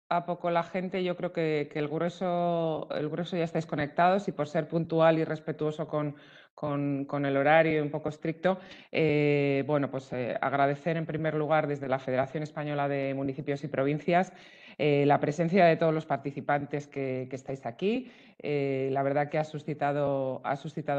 a poco la gente, yo creo que el grueso ya estáis conectados y por ser puntual y respetuoso con el horario un poco estricto, bueno, pues agradecer en primer lugar desde la Federación Española de Municipios y Provincias la presencia de todos los participantes que estáis aquí. La verdad que ha suscitado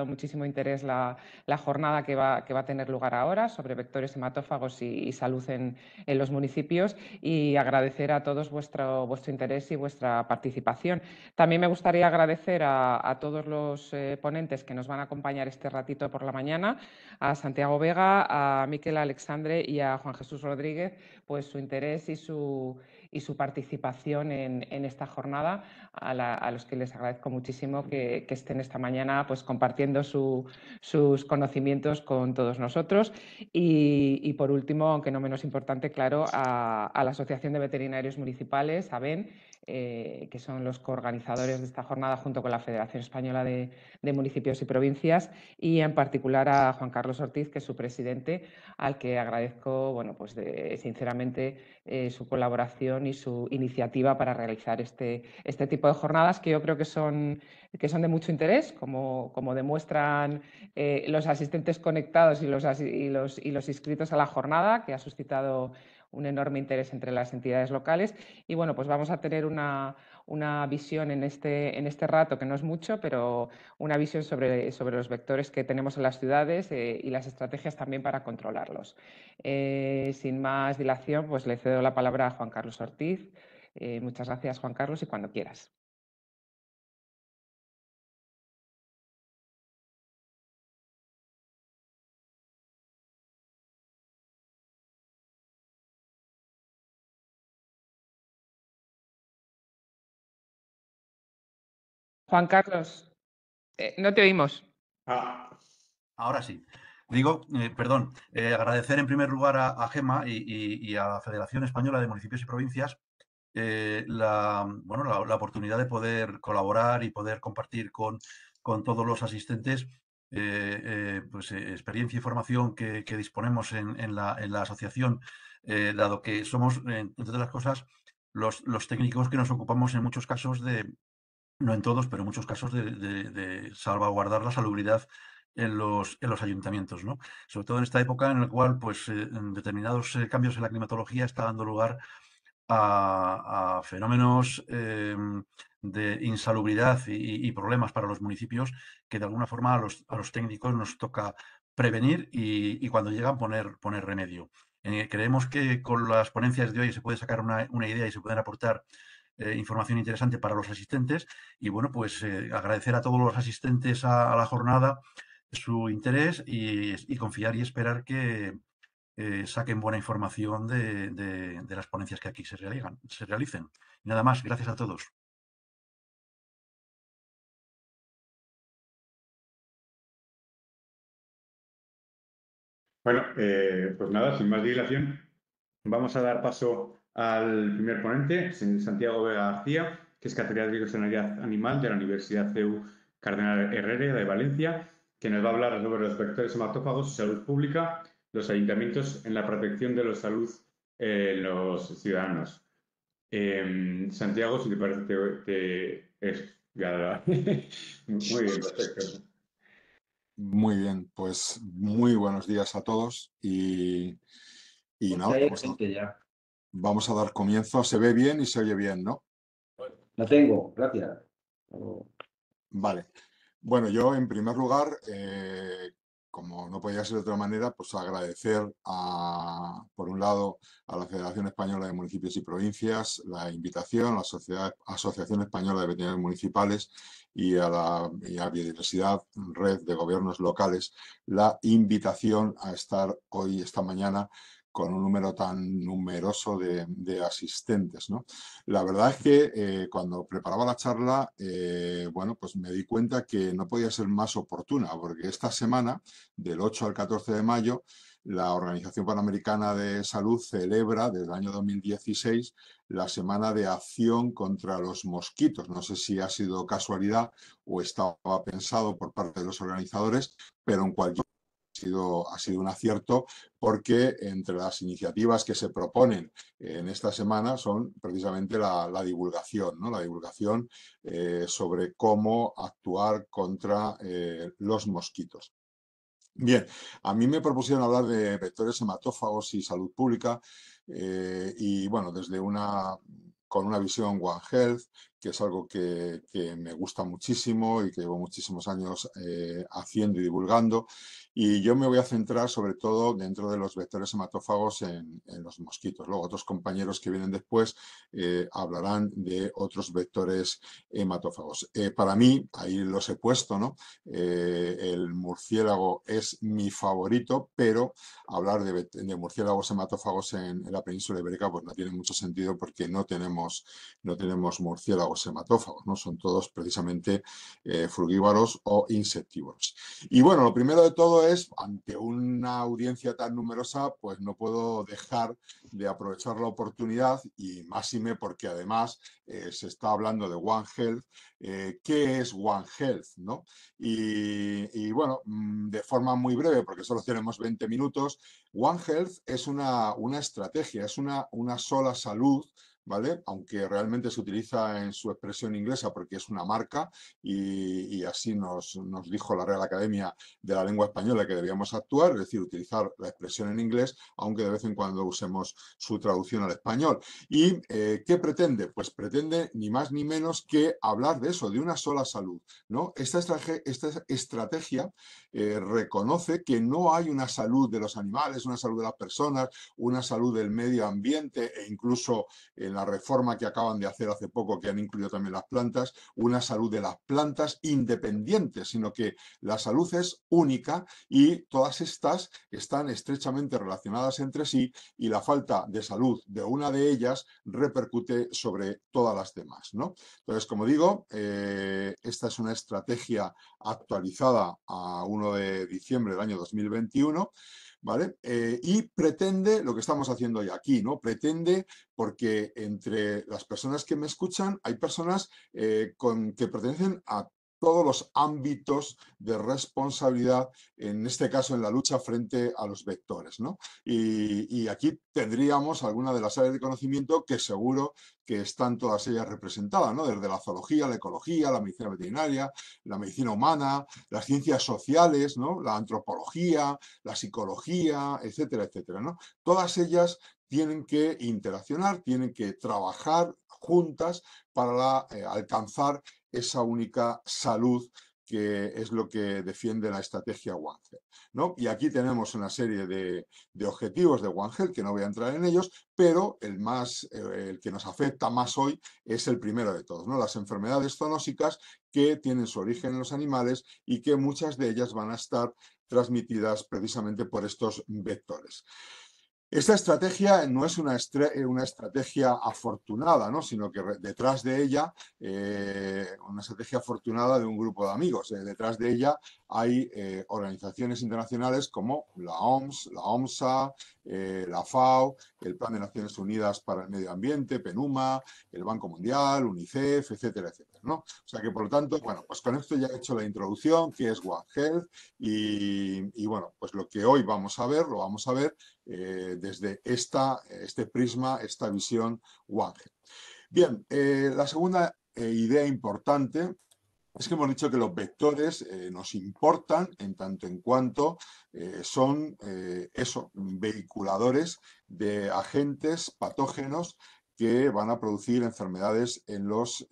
muchísimo interés la jornada que va a tener lugar ahora sobre vectores hematófagos y salud en los municipios, y agradecer a todos vuestro interés y vuestra participación. También me gustaría agradecer a todos los ponentes que nos van a acompañar este ratito por la mañana, a Santiago Vega, a Miquel Alexandre y a Juan Jesús Rodríguez, pues su interés y su participación en esta jornada, a los que les agradezco muchísimo que estén esta mañana pues compartiendo sus conocimientos con todos nosotros. Y por último, aunque no menos importante, claro, a la Asociación de Veterinarios Municipales, AVEN, que son los coorganizadores de esta jornada junto con la Federación Española de Municipios y Provincias, y en particular a Juan Carlos Ortiz, que es su presidente, al que agradezco, bueno, pues sinceramente su colaboración y su iniciativa para realizar este tipo de jornadas, que yo creo que son de mucho interés, como demuestran los asistentes conectados y los inscritos a la jornada, que ha suscitado un enorme interés entre las entidades locales. Y bueno, pues vamos a tener una visión en este rato, que no es mucho, pero una visión sobre los vectores que tenemos en las ciudades y las estrategias también para controlarlos. Sin más dilación, pues le cedo la palabra a Juan Carlos Ortiz. Muchas gracias, Juan Carlos, y cuando quieras. Juan Carlos, no te oímos. Ahora sí. Digo, perdón, agradecer en primer lugar a GEMA y a la Federación Española de Municipios y Provincias la oportunidad de poder colaborar y poder compartir con todos los asistentes experiencia y formación que disponemos en la asociación, dado que somos, entre otras cosas, los técnicos que nos ocupamos en muchos casos no en todos, pero en muchos casos de salvaguardar la salubridad en los ayuntamientos, ¿no? Sobre todo en esta época en la cual pues, determinados cambios en la climatología está dando lugar a fenómenos de insalubridad y problemas para los municipios que de alguna forma a los técnicos nos toca prevenir y cuando llegan poner remedio. Creemos que con las ponencias de hoy se puede sacar una idea y se pueden aportar información interesante para los asistentes y bueno, pues agradecer a todos los asistentes a la jornada su interés y confiar y esperar que saquen buena información de las ponencias que aquí se realicen. Y nada más, gracias a todos. Bueno, pues nada, sin más dilación, vamos a dar paso al primer ponente, Santiago Vega García, que es catedrático de Sanidad Animal de la Universidad CEU Cardenal Herrera de Valencia, que nos va a hablar sobre los vectores hematófagos y salud pública, los ayuntamientos en la protección de la salud en los ciudadanos. Santiago, si te parece, muy bien, perfecto. Muy bien, pues muy buenos días a todos y nada, vamos a dar comienzo. Se ve bien y se oye bien, ¿no? La tengo, gracias. Vale. Bueno, yo en primer lugar, como no podía ser de otra manera, pues agradecer por un lado a la Federación Española de Municipios y Provincias la invitación, a la Asociación Española de Veterinarios Municipales y a Biodiversidad, Red de Gobiernos Locales, la invitación a estar hoy, esta mañana, con un número tan numeroso de asistentes, ¿no? La verdad es que cuando preparaba la charla, bueno, pues me di cuenta que no podía ser más oportuna, porque esta semana, del 8 al 14 de mayo, la Organización Panamericana de Salud celebra desde el año 2016 la Semana de Acción contra los Mosquitos. No sé si ha sido casualidad o estaba pensado por parte de los organizadores, pero en cualquier ha sido un acierto, porque entre las iniciativas que se proponen en esta semana son precisamente la divulgación, ¿no? La divulgación sobre cómo actuar contra los mosquitos. Bien, a mí me propusieron hablar de vectores hematófagos y salud pública, y bueno, con una visión One Health, que es algo que me gusta muchísimo y que llevo muchísimos años haciendo y divulgando. Y yo me voy a centrar sobre todo dentro de los vectores hematófagos en los mosquitos. Luego otros compañeros que vienen después hablarán de otros vectores hematófagos. Para mí, ahí los he puesto, ¿no? El murciélago es mi favorito, pero hablar de murciélagos hematófagos en la península ibérica pues no tiene mucho sentido, porque no tenemos murciélagos hematófagos, ¿no? Son todos precisamente frugívoros o insectívoros. Y bueno, lo primero de todo es, ante una audiencia tan numerosa, pues no puedo dejar de aprovechar la oportunidad, y máxime porque además se está hablando de One Health. ¿Qué es One Health, no? Y bueno, de forma muy breve, porque solo tenemos 20 minutos, One Health es una estrategia, es una sola salud, ¿vale? Aunque realmente se utiliza en su expresión inglesa porque es una marca, y así nos dijo la Real Academia de la Lengua Española que debíamos actuar, es decir, utilizar la expresión en inglés, aunque de vez en cuando usemos su traducción al español. ¿Y qué pretende? Pues pretende ni más ni menos que hablar de eso, de una sola salud, ¿no? Esta estrategia reconoce que no hay una salud de los animales, una salud de las personas, una salud del medio ambiente, e incluso en la reforma que acaban de hacer hace poco, que han incluido también las plantas, una salud de las plantas independientes, sino que la salud es única y todas estas están estrechamente relacionadas entre sí, y la falta de salud de una de ellas repercute sobre todas las demás, ¿no? Entonces, como digo, esta es una estrategia actualizada a 1 de diciembre del año 2021, ¿vale? Y pretende lo que estamos haciendo hoy aquí, ¿no? Pretende, porque entre las personas que me escuchan hay personas que pertenecen a todos los ámbitos de responsabilidad, en este caso en la lucha frente a los vectores, ¿no? Y aquí tendríamos algunas de las áreas de conocimiento que seguro que están todas ellas representadas, ¿no? Desde la zoología, la ecología, la medicina veterinaria, la medicina humana, las ciencias sociales, ¿no? La antropología, la psicología, etcétera, etcétera, ¿no? Todas ellas tienen que interaccionar, tienen que trabajar juntas para alcanzar esa única salud, que es lo que defiende la estrategia One Health, ¿no? Y aquí tenemos una serie de objetivos de One Health, que no voy a entrar en ellos, pero el que nos afecta más hoy es el primero de todos, ¿no? Las enfermedades zoonósicas, que tienen su origen en los animales y que muchas de ellas van a estar transmitidas precisamente por estos vectores. Esta estrategia no es una estrategia afortunada, ¿no? Sino que detrás de ella, una estrategia afortunada de un grupo de amigos. Detrás de ella hay organizaciones internacionales como la OMS, la OMSA, la FAO, el Plan de Naciones Unidas para el Medio Ambiente, PNUMA, el Banco Mundial, UNICEF, etcétera, etcétera, ¿no? O sea que, por lo tanto, bueno, pues con esto ya he hecho la introducción, que es One Health, y bueno, pues lo que hoy vamos a ver, lo vamos a ver desde este prisma, esta visión One Health. Bien, la segunda idea importante es que hemos dicho que los vectores nos importan en tanto en cuanto son vehiculadores de agentes patógenos que van a producir enfermedades en los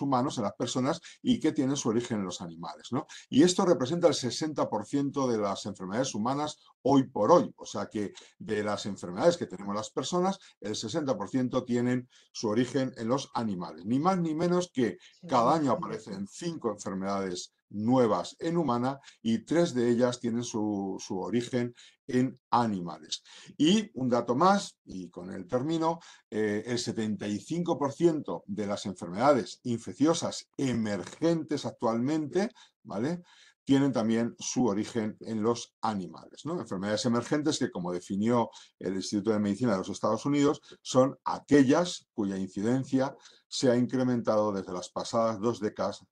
humanos, en las personas, y que tienen su origen en los animales, ¿no? Y esto representa el 60% de las enfermedades humanas hoy por hoy. O sea que de las enfermedades que tenemos las personas, el 60% tienen su origen en los animales. Ni más ni menos que cada año aparecen 5 enfermedades nuevas en humana, y 3 de ellas tienen su origen en animales. Y un dato más, y con el termino, el 75% de las enfermedades infecciosas emergentes actualmente, ¿vale?, tienen también su origen en los animales, ¿no? Enfermedades emergentes que, como definió el Instituto de Medicina de los Estados Unidos, son aquellas cuya incidencia se ha incrementado desde las pasadas 2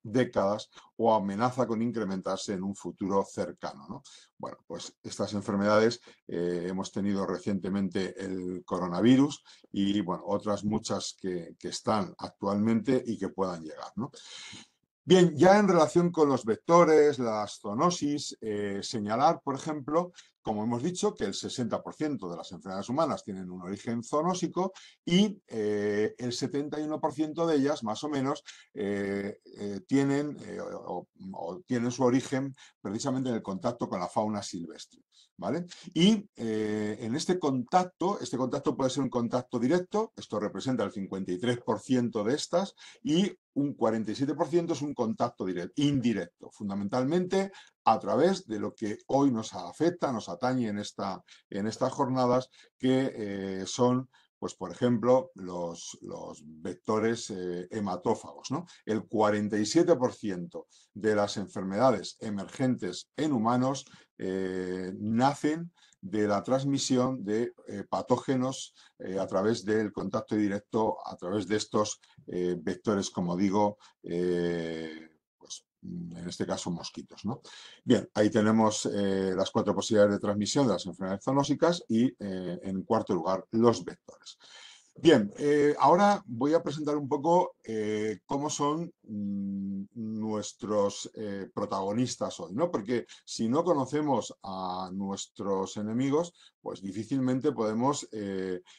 décadas o amenaza con incrementarse en un futuro cercano, ¿no? Bueno, pues estas enfermedades hemos tenido recientemente el coronavirus y, bueno, otras muchas que están actualmente y que puedan llegar, ¿no? Bien, ya en relación con los vectores, las zoonosis, señalar, por ejemplo, como hemos dicho, que el 60% de las enfermedades humanas tienen un origen zoonósico y el 71% de ellas, más o menos, tienen su origen precisamente en el contacto con la fauna silvestre, ¿vale? Y en este contacto puede ser un contacto directo, esto representa el 53% de estas, y un 47% es un contacto indirecto, fundamentalmente a través de lo que hoy nos afecta, nos atañe en estas jornadas, que son, pues, por ejemplo, los vectores hematófagos, ¿no? El 47% de las enfermedades emergentes en humanos nacen de la transmisión de patógenos a través del contacto directo, a través de estos vectores, como digo, pues, en este caso mosquitos, ¿no? Bien, ahí tenemos las 4 posibilidades de transmisión de las enfermedades zoonósicas y, en cuarto lugar, los vectores. Bien, ahora voy a presentar un poco cómo son nuestros protagonistas hoy, ¿no? Porque si no conocemos a nuestros enemigos, pues difícilmente podemos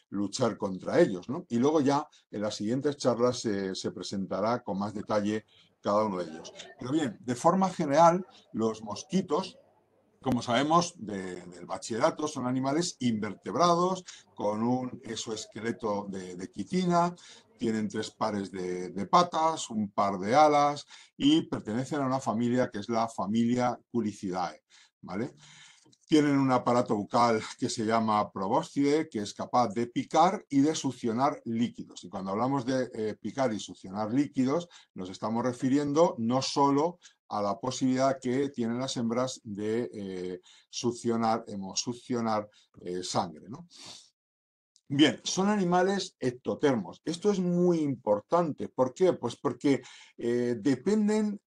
luchar contra ellos, ¿no? Y luego ya en las siguientes charlas se presentará con más detalle cada uno de ellos. Pero bien, de forma general, los mosquitos, como sabemos del bachillerato, son animales invertebrados con un exoesqueleto de quitina, tienen 3 pares de patas, un par de alas y pertenecen a una familia que es la familia Culicidae, ¿vale? Tienen un aparato bucal que se llama probóscide, que es capaz de picar y de succionar líquidos. Y cuando hablamos de picar y succionar líquidos, nos estamos refiriendo no solo a la posibilidad que tienen las hembras de succionar sangre, ¿no? Bien, son animales ectotermos. Esto es muy importante. ¿Por qué? Pues porque dependen,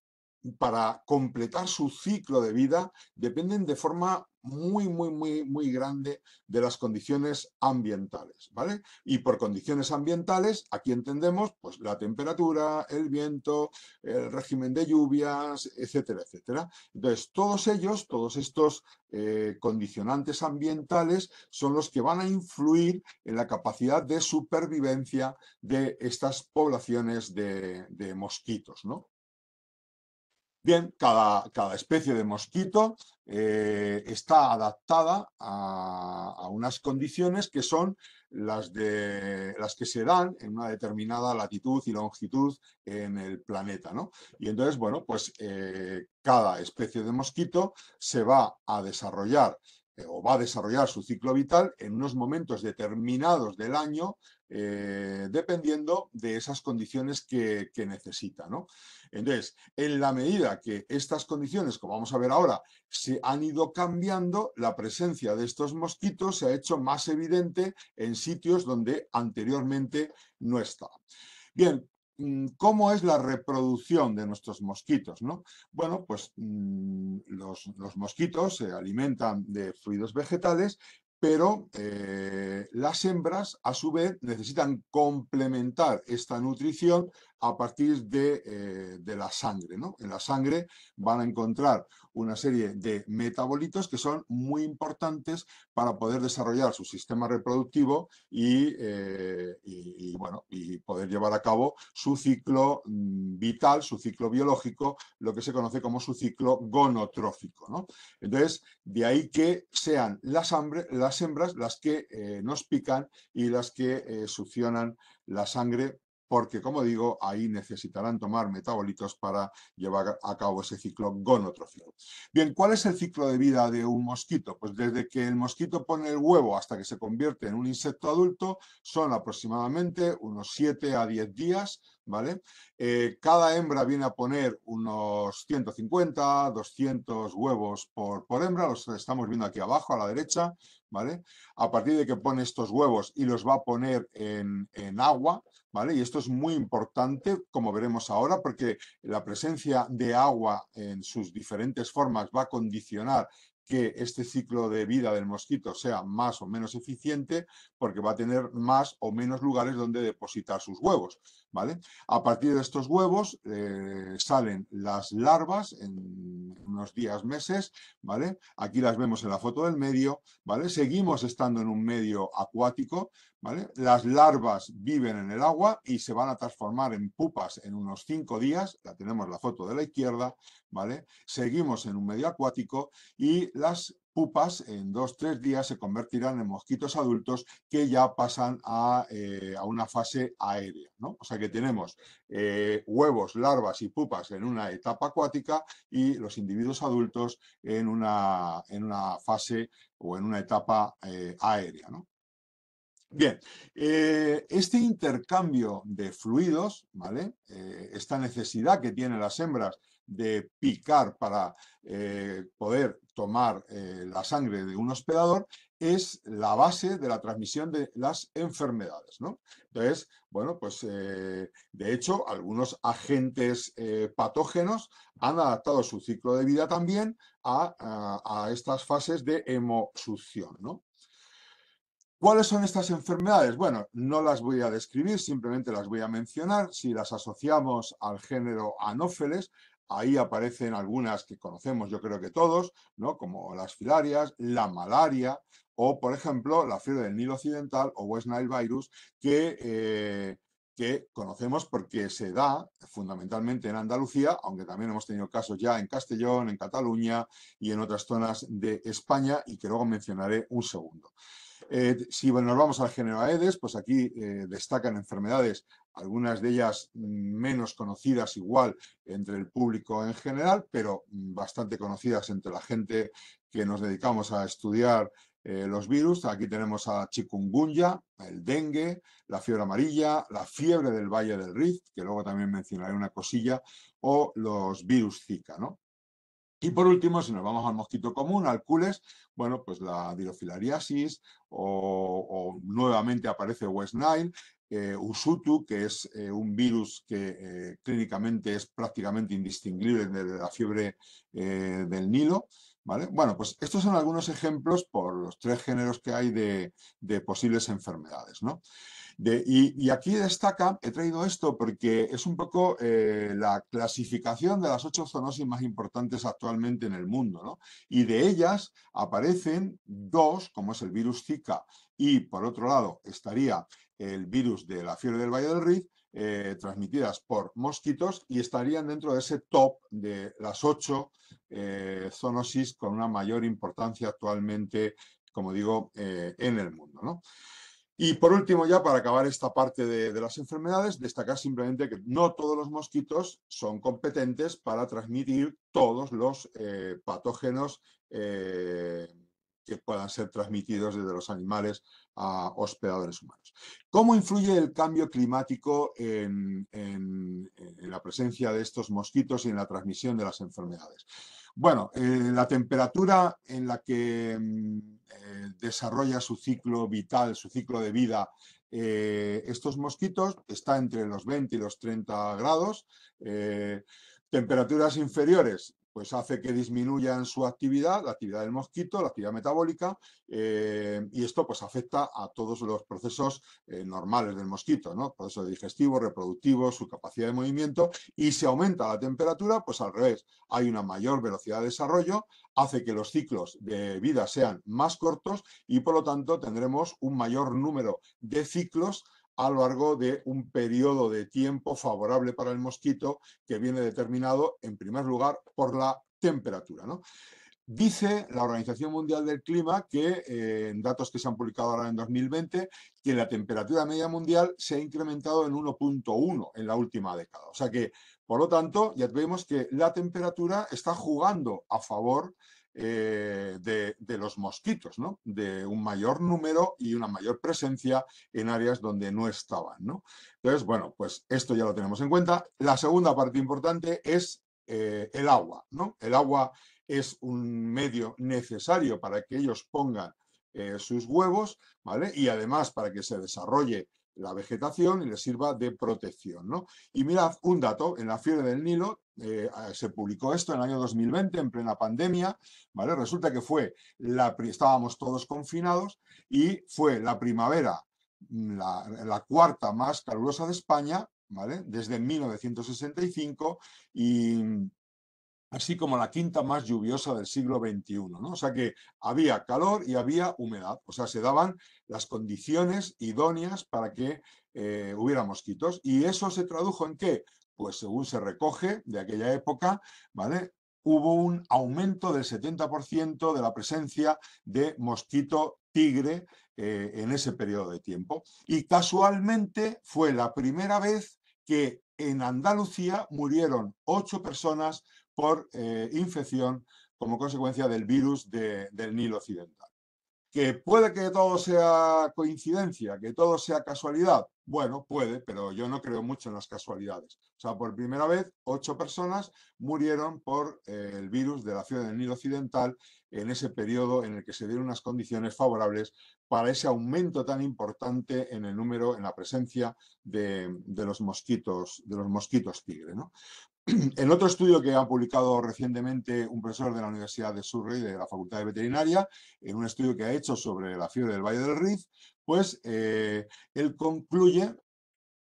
para completar su ciclo de vida, dependen de forma muy grande de las condiciones ambientales, ¿vale? Y por condiciones ambientales, aquí entendemos, pues, la temperatura, el viento, el régimen de lluvias, etcétera, etcétera. Entonces, todos estos condicionantes ambientales son los que van a influir en la capacidad de supervivencia de estas poblaciones de mosquitos, ¿no? Bien, cada especie de mosquito está adaptada a unas condiciones que son las que se dan en una determinada latitud y longitud en el planeta, ¿no? Y entonces, bueno, pues cada especie de mosquito se va a desarrollar o va a desarrollar su ciclo vital en unos momentos determinados del año, dependiendo de esas condiciones que necesita, ¿no? Entonces, en la medida que estas condiciones, como vamos a ver ahora, se han ido cambiando, la presencia de estos mosquitos se ha hecho más evidente en sitios donde anteriormente no estaba. Bien, ¿cómo es la reproducción de nuestros mosquitos, ¿no? Bueno, pues los mosquitos se alimentan de fluidos vegetales, pero las hembras, a su vez, necesitan complementar esta nutrición a partir de la sangre, ¿no? En la sangre van a encontrar una serie de metabolitos que son muy importantes para poder desarrollar su sistema reproductivo y poder llevar a cabo su ciclo vital, su ciclo biológico, lo que se conoce como su ciclo gonotrófico, ¿no? Entonces, de ahí que sean las hembras las que nos pican y las que succionan la sangre, porque, como digo, ahí necesitarán tomar metabolitos para llevar a cabo ese ciclo gonotrófico. Bien, ¿cuál es el ciclo de vida de un mosquito? Pues desde que el mosquito pone el huevo hasta que se convierte en un insecto adulto son aproximadamente unos 7 a 10 días, ¿vale? Cada hembra viene a poner unos 150, 200 huevos por hembra, los estamos viendo aquí abajo a la derecha, ¿vale? A partir de que pone estos huevos y los va a poner en agua, ¿vale? Y esto es muy importante, como veremos ahora, porque la presencia de agua en sus diferentes formas va a condicionar que este ciclo de vida del mosquito sea más o menos eficiente, porque va a tener más o menos lugares donde depositar sus huevos, ¿vale? A partir de estos huevos salen las larvas en unos días, meses, ¿vale? Aquí las vemos en la foto del medio, ¿vale? Seguimos estando en un medio acuático, ¿vale? Las larvas viven en el agua y se van a transformar en pupas en unos 5 días, la tenemos la foto de la izquierda, ¿vale? Seguimos en un medio acuático y las pupas en 2-3 días se convertirán en mosquitos adultos que ya pasan a una fase aérea, ¿no? O sea que tenemos huevos, larvas y pupas en una etapa acuática y los individuos adultos en una fase o en una etapa aérea, ¿no? Bien, este intercambio de fluidos, ¿vale? Esta necesidad que tienen las hembras de picar para poder tomar la sangre de un hospedador es la base de la transmisión de las enfermedades, ¿no? Entonces, bueno, pues de hecho, algunos agentes patógenos han adaptado su ciclo de vida también a estas fases de hemosucción, ¿no? ¿Cuáles son estas enfermedades? Bueno, no las voy a describir, simplemente las voy a mencionar. Si las asociamos al género Anopheles, ahí aparecen algunas que conocemos, yo creo que todos, ¿no? Como las filarias, la malaria o, por ejemplo, la fiebre del Nilo Occidental o West Nile virus, que conocemos porque se da fundamentalmente en Andalucía, aunque también hemos tenido casos ya en Castellón, en Cataluña y en otras zonas de España, y que luego mencionaré un segundo. Si nos vamos al género Aedes, pues aquí destacan enfermedades, algunas de ellas menos conocidas igual entre el público en general, pero bastante conocidas entre la gente que nos dedicamos a estudiar los virus. Aquí tenemos a chikungunya, el dengue, la fiebre amarilla, la fiebre del Valle del Rift, que luego también mencionaré una cosilla, o los virus Zika, ¿no? Y por último, si nos vamos al mosquito común, al cules, bueno, pues la dirofilariasis o nuevamente aparece West Nile, Usutu, que es un virus que clínicamente es prácticamente indistinguible de la fiebre del Nilo, ¿vale? Bueno, pues estos son algunos ejemplos por los 3 géneros que hay de posibles enfermedades, ¿no? Y aquí destaca, he traído esto porque es un poco la clasificación de las 8 zoonosis más importantes actualmente en el mundo, ¿no? Y de ellas aparecen 2, como es el virus Zika y por otro lado estaría el virus de la fiebre del Valle del Rift, transmitidas por mosquitos y estarían dentro de ese top de las 8 zoonosis con una mayor importancia actualmente, como digo, en el mundo, ¿no? Y por último, ya para acabar esta parte de las enfermedades, destacar simplemente que no todos los mosquitos son competentes para transmitir todos los patógenos que puedan ser transmitidos desde los animales a hospedadores humanos. ¿Cómo influye el cambio climático en la presencia de estos mosquitos y en la transmisión de las enfermedades? Bueno, la temperatura en la que desarrolla su ciclo vital, su ciclo de vida, estos mosquitos está entre los 20 y los 30 grados. Temperaturas inferiores, pues hace que disminuyan su actividad, la actividad del mosquito, la actividad metabólica, y esto pues afecta a todos los procesos normales del mosquito, ¿no? Proceso digestivo, reproductivo, su capacidad de movimiento, y si aumenta la temperatura, pues al revés, hay una mayor velocidad de desarrollo, hace que los ciclos de vida sean más cortos y por lo tanto tendremos un mayor número de ciclos a lo largo de un periodo de tiempo favorable para el mosquito que viene determinado en primer lugar por la temperatura, ¿no? Dice la Organización Mundial del Clima que, en datos que se han publicado ahora en 2020, que la temperatura media mundial se ha incrementado en 1,1 en la última década. O sea que, por lo tanto, ya vemos que la temperatura está jugando a favor de los mosquitos, ¿no? De un mayor número y una mayor presencia en áreas donde no estaban, ¿no? Entonces, bueno, pues esto ya lo tenemos en cuenta. La segunda parte importante es el agua, ¿no? El agua es un medio necesario para que ellos pongan sus huevos, ¿vale? Y además para que se desarrolle la vegetación y les sirva de protección, ¿no? Y mirad un dato, en la fiebre del Nilo se publicó esto en el año 2020, en plena pandemia, ¿vale? Resulta que estábamos todos confinados y fue la primavera, la cuarta más calurosa de España, ¿vale? Desde 1965 y así como la quinta más lluviosa del siglo XXI, ¿no? O sea que había calor y había humedad, o sea, se daban las condiciones idóneas para que hubiera mosquitos. ¿Y eso se tradujo en qué? Pues según se recoge de aquella época, ¿vale? Hubo un aumento del 70% de la presencia de mosquito tigre en ese periodo de tiempo. Y casualmente fue la primera vez que en Andalucía murieron 8 personas por infección como consecuencia del virus del Nilo Occidental. ¿Que puede que todo sea coincidencia, que todo sea casualidad? Bueno, puede, pero yo no creo mucho en las casualidades. O sea, por primera vez, 8 personas murieron por el virus de la fiebre del Nilo Occidental en ese periodo en el que se dieron unas condiciones favorables para ese aumento tan importante en el número, en la presencia de los mosquitos tigre, ¿no? En otro estudio que ha publicado recientemente un profesor de la Universidad de Surrey, de la Facultad de Veterinaria, en un estudio que ha hecho sobre la fiebre del Valle del Rift, pues él concluye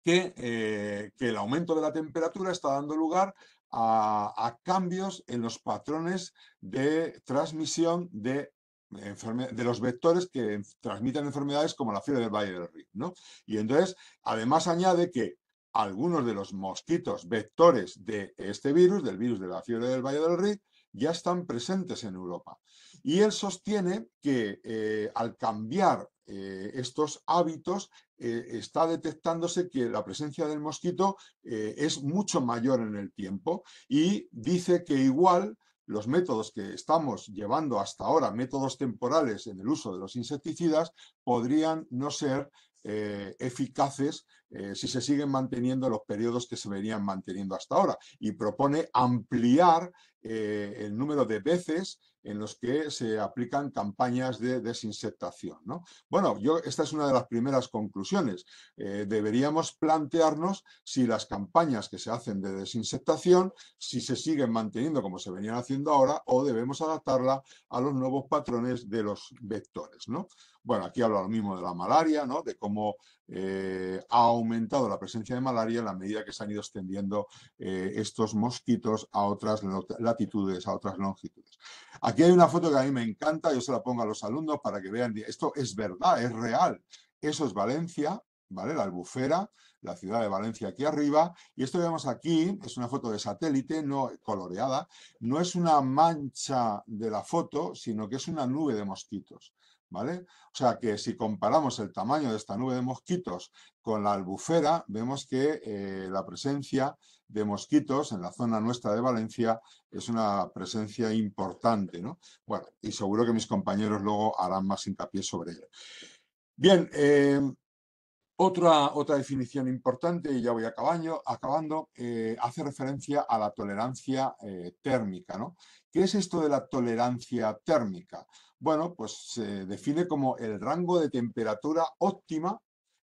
que el aumento de la temperatura está dando lugar a cambios en los patrones de transmisión de los vectores que transmiten enfermedades como la fiebre del Valle del Rift, ¿no? Y entonces, además añade que algunos de los mosquitos vectores de este virus, del virus de la fiebre del Valle del Rift, ya están presentes en Europa. Y él sostiene que al cambiar estos hábitos, está detectándose que la presencia del mosquito es mucho mayor en el tiempo y dice que igual los métodos que estamos llevando hasta ahora, métodos temporales en el uso de los insecticidas, podrían no ser eficaces si se siguen manteniendo los periodos que se venían manteniendo hasta ahora, y propone ampliar el número de veces en los que se aplican campañas de desinsectación, ¿no? Bueno, esta es una de las primeras conclusiones. Deberíamos plantearnos si las campañas que se hacen de desinsectación, si se siguen manteniendo como se venían haciendo ahora, o debemos adaptarla a los nuevos patrones de los vectores, ¿no? Bueno, aquí habla lo mismo de la malaria, ¿no? De cómo ha aumentado la presencia de malaria en la medida que se han ido extendiendo estos mosquitos a otras latitudes, a otras longitudes. Aquí hay una foto que a mí me encanta, yo se la pongo a los alumnos para que vean, esto es verdad, es real. Eso es Valencia, ¿vale? La Albufera, la ciudad de Valencia aquí arriba, y esto que vemos aquí es una foto de satélite, no coloreada, no es una mancha de la foto, sino que es una nube de mosquitos, ¿vale? O sea que si comparamos el tamaño de esta nube de mosquitos con la Albufera, vemos que la presencia de mosquitos en la zona nuestra de Valencia es una presencia importante, ¿no? Bueno, y seguro que mis compañeros luego harán más hincapié sobre ello. Bien, otra definición importante, y ya voy acabando, hace referencia a la tolerancia térmica, ¿no? ¿Qué es esto de la tolerancia térmica? Bueno, pues se define como el rango de temperatura óptima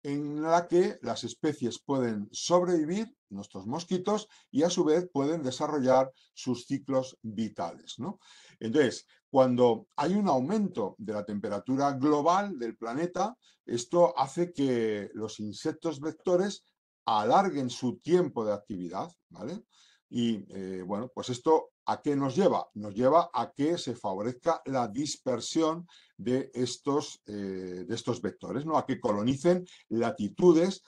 en la que las especies pueden sobrevivir, nuestros mosquitos, y a su vez pueden desarrollar sus ciclos vitales, ¿no? Entonces, cuando hay un aumento de la temperatura global del planeta, esto hace que los insectos vectores alarguen su tiempo de actividad, ¿vale? Y bueno, pues esto ¿a qué nos lleva? Nos lleva a que se favorezca la dispersión de estos vectores, ¿no? A que colonicen latitudes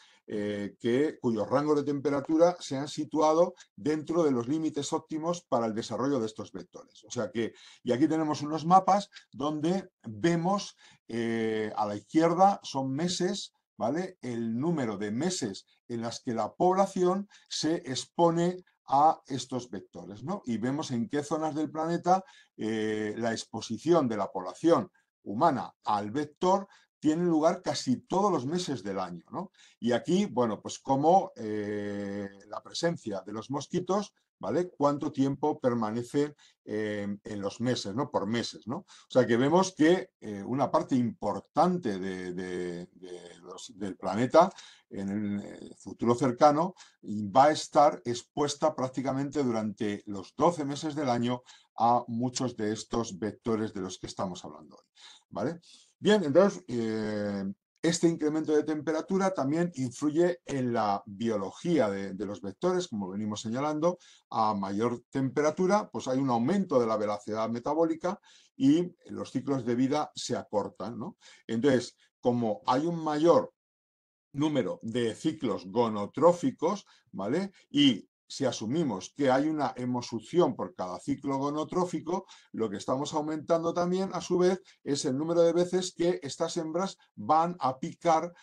cuyos rangos de temperatura se han situado dentro de los límites óptimos para el desarrollo de estos vectores. O sea que, y aquí tenemos unos mapas donde vemos a la izquierda son meses, ¿vale? El número de meses en las que la población se expone a estos vectores, ¿no? Y vemos en qué zonas del planeta la exposición de la población humana al vector tiene lugar casi todos los meses del año, ¿no? Y aquí, bueno, pues como la presencia de los mosquitos, ¿vale? Cuánto tiempo permanecen en los meses, ¿no? Por meses, ¿no? O sea que vemos que una parte importante del planeta en el futuro cercano va a estar expuesta prácticamente durante los 12 meses del año a muchos de estos vectores de los que estamos hablando hoy, ¿vale? Bien, entonces, este incremento de temperatura también influye en la biología de los vectores, como venimos señalando. A mayor temperatura, pues hay un aumento de la velocidad metabólica y los ciclos de vida se acortan, ¿no? Entonces, como hay un mayor número de ciclos gonotróficos, ¿vale? Y si asumimos que hay una hemosucción por cada ciclo gonotrófico, lo que estamos aumentando también, a su vez, es el número de veces que estas hembras van a picar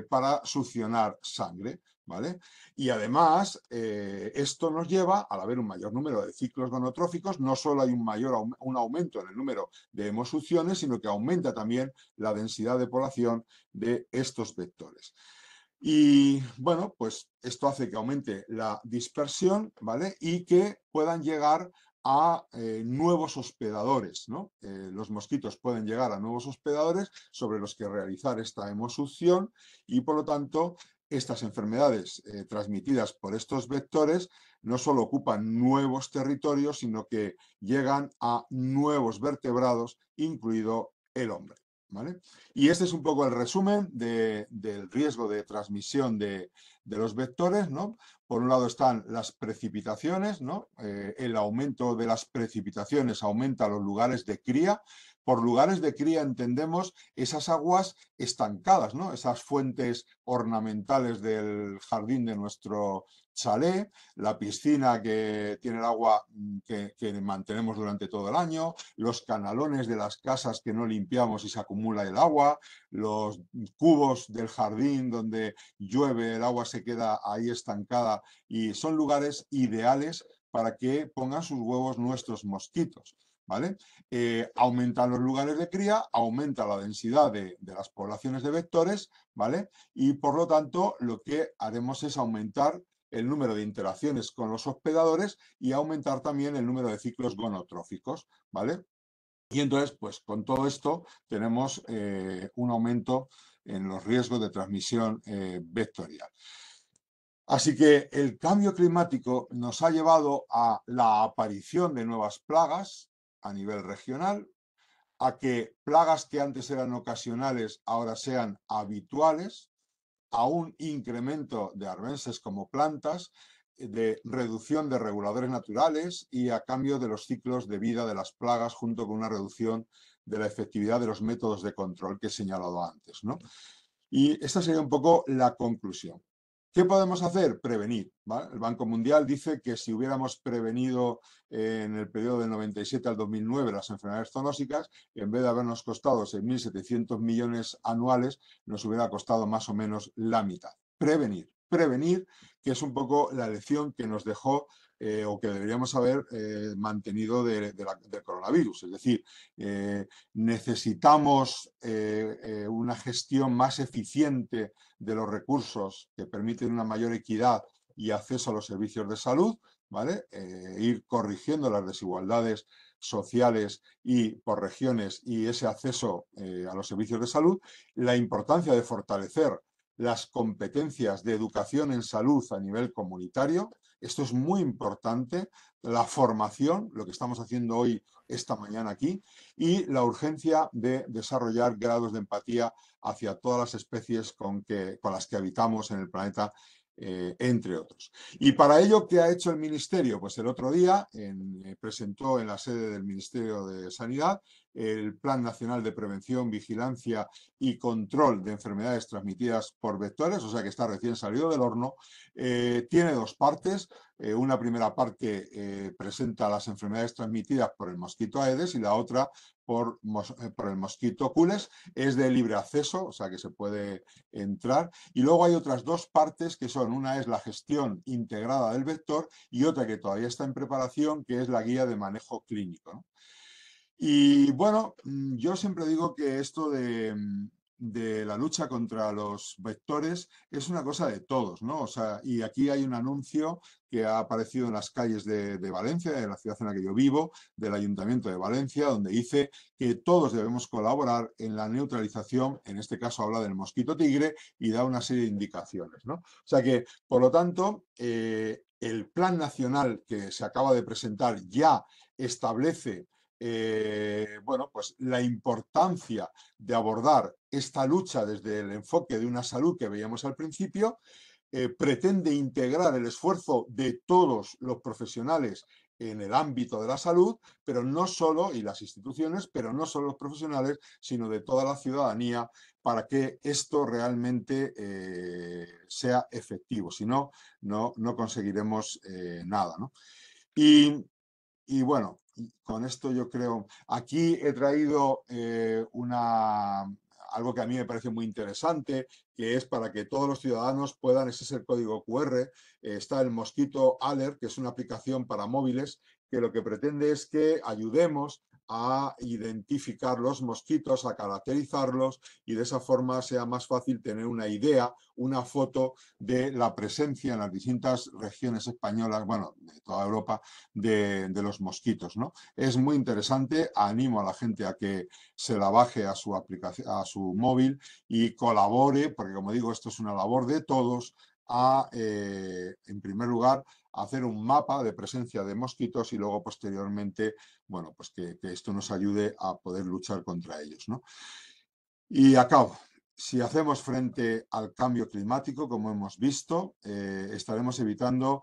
para succionar sangre, ¿vale? Y además, esto nos lleva, al haber un mayor número de ciclos gonotróficos, no solo hay un aumento en el número de hemosucciones, sino que aumenta también la densidad de población de estos vectores. Y bueno, pues esto hace que aumente la dispersión, ¿vale? Y que puedan llegar a nuevos hospedadores, ¿no? Los mosquitos pueden llegar a nuevos hospedadores sobre los que realizar esta hemosucción y por lo tanto estas enfermedades transmitidas por estos vectores no solo ocupan nuevos territorios, sino que llegan a nuevos vertebrados, incluido el hombre, ¿vale? Y este es un poco el resumen del riesgo de transmisión de los vectores, ¿no? Por un lado están las precipitaciones, ¿no? El aumento de las precipitaciones aumenta los lugares de cría. Por lugares de cría entendemos esas aguas estancadas, ¿no? Esas fuentes ornamentales del jardín de nuestro chalet, la piscina que tiene el agua que mantenemos durante todo el año, los canalones de las casas que no limpiamos y se acumula el agua, los cubos del jardín donde llueve, el agua se queda ahí estancada y son lugares ideales para que pongan sus huevos nuestros mosquitos, ¿vale? Aumentan los lugares de cría, aumenta la densidad de las poblaciones de vectores, ¿vale? Y por lo tanto lo que haremos es aumentar el número de interacciones con los hospedadores y aumentar también el número de ciclos gonotróficos, ¿vale? Y entonces, pues con todo esto tenemos un aumento en los riesgos de transmisión vectorial. Así que el cambio climático nos ha llevado a la aparición de nuevas plagas a nivel regional, a que plagas que antes eran ocasionales ahora sean habituales, a un incremento de arbences como plantas, de reducción de reguladores naturales y a cambio de los ciclos de vida de las plagas junto con una reducción de la efectividad de los métodos de control que he señalado antes, ¿no? Y esta sería un poco la conclusión. ¿Qué podemos hacer? Prevenir, ¿vale? El Banco Mundial dice que si hubiéramos prevenido en el periodo del 97 al 2009 las enfermedades zoonósicas, en vez de habernos costado 6.700 millones anuales, nos hubiera costado más o menos la mitad. Prevenir, que es un poco la lección que nos dejó o que deberíamos haber mantenido del coronavirus. Es decir, necesitamos una gestión más eficiente de los recursos que permiten una mayor equidad y acceso a los servicios de salud, ¿vale? Ir corrigiendo las desigualdades sociales y por regiones y ese acceso a los servicios de salud, la importancia de fortalecer las competencias de educación en salud a nivel comunitario. Esto es muy importante, la formación, lo que estamos haciendo hoy, esta mañana aquí, y la urgencia de desarrollar grados de empatía hacia todas las especies con las que habitamos en el planeta, entre otros. Y para ello, ¿qué ha hecho el Ministerio? Pues el otro día presentó en la sede del Ministerio de Sanidad el Plan Nacional de Prevención, Vigilancia y Control de Enfermedades Transmitidas por Vectores, o sea que está recién salido del horno. Tiene dos partes. Una primera parte presenta las enfermedades transmitidas por el mosquito Aedes y la otra por el mosquito Cules. Es de libre acceso, o sea que se puede entrar. Y luego hay otras dos partes que son, una es la gestión integrada del vector y otra que todavía está en preparación, que es la guía de manejo clínico, ¿no? Y bueno, yo siempre digo que esto de la lucha contra los vectores es una cosa de todos, ¿no? O sea, y aquí hay un anuncio que ha aparecido en las calles de Valencia, de la ciudad en la que yo vivo, del Ayuntamiento de Valencia, donde dice que todos debemos colaborar en la neutralización, en este caso habla del mosquito tigre y da una serie de indicaciones, ¿no? O sea que, por lo tanto, el plan nacional que se acaba de presentar ya establece bueno, pues la importancia de abordar esta lucha desde el enfoque de una salud que veíamos al principio, pretende integrar el esfuerzo de todos los profesionales en el ámbito de la salud, pero no solo, y las instituciones, pero no solo los profesionales, sino de toda la ciudadanía, para que esto realmente sea efectivo. Si no, no conseguiremos nada, ¿no? Y bueno, con esto yo creo, aquí he traído algo que a mí me parece muy interesante, que es para que todos los ciudadanos puedan, ese es el código QR, está el Mosquito Alert, que es una aplicación para móviles, que lo que pretende es que ayudemos a identificar los mosquitos, a caracterizarlos y de esa forma sea más fácil tener una idea, una foto de la presencia en las distintas regiones españolas, bueno, de toda Europa, de los mosquitos, ¿no? Es muy interesante, animo a la gente a que se la baje a su aplicación, a su móvil y colabore, porque como digo, esto es una labor de todos, en primer lugar, hacer un mapa de presencia de mosquitos y luego posteriormente, bueno, pues que esto nos ayude a poder luchar contra ellos, ¿no? Y acabo. Si hacemos frente al cambio climático, como hemos visto, estaremos evitando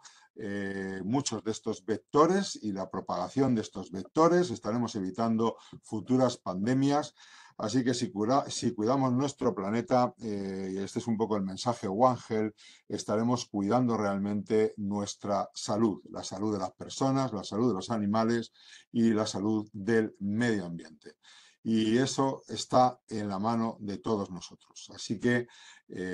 muchos de estos vectores y la propagación de estos vectores, estaremos evitando futuras pandemias. Así que si cuidamos nuestro planeta, y este es un poco el mensaje One Health, estaremos cuidando realmente nuestra salud, la salud de las personas, la salud de los animales y la salud del medio ambiente. Y eso está en la mano de todos nosotros. Así que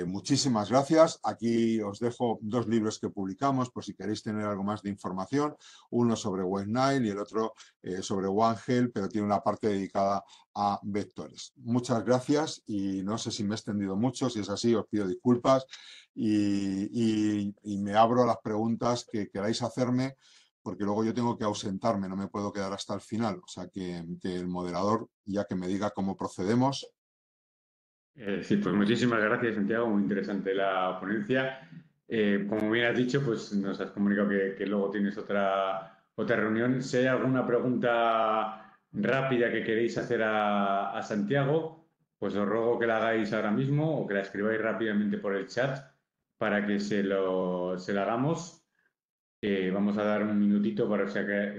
muchísimas gracias. Aquí os dejo dos libros que publicamos por si queréis tener algo más de información. Uno sobre West Nile y el otro sobre One Health, pero tiene una parte dedicada a vectores. Muchas gracias y no sé si me he extendido mucho. Si es así, os pido disculpas y me abro a las preguntas que queráis hacerme, porque luego yo tengo que ausentarme, no me puedo quedar hasta el final. O sea que el moderador, ya que me diga cómo procedemos. Sí, pues muchísimas gracias, Santiago. Muy interesante la ponencia. Como bien has dicho, pues nos has comunicado que luego tienes otra reunión. Si hay alguna pregunta rápida que queréis hacer a Santiago, pues os ruego que la hagáis ahora mismo o que la escribáis rápidamente por el chat para que se la hagamos. Vamos a dar un minutito para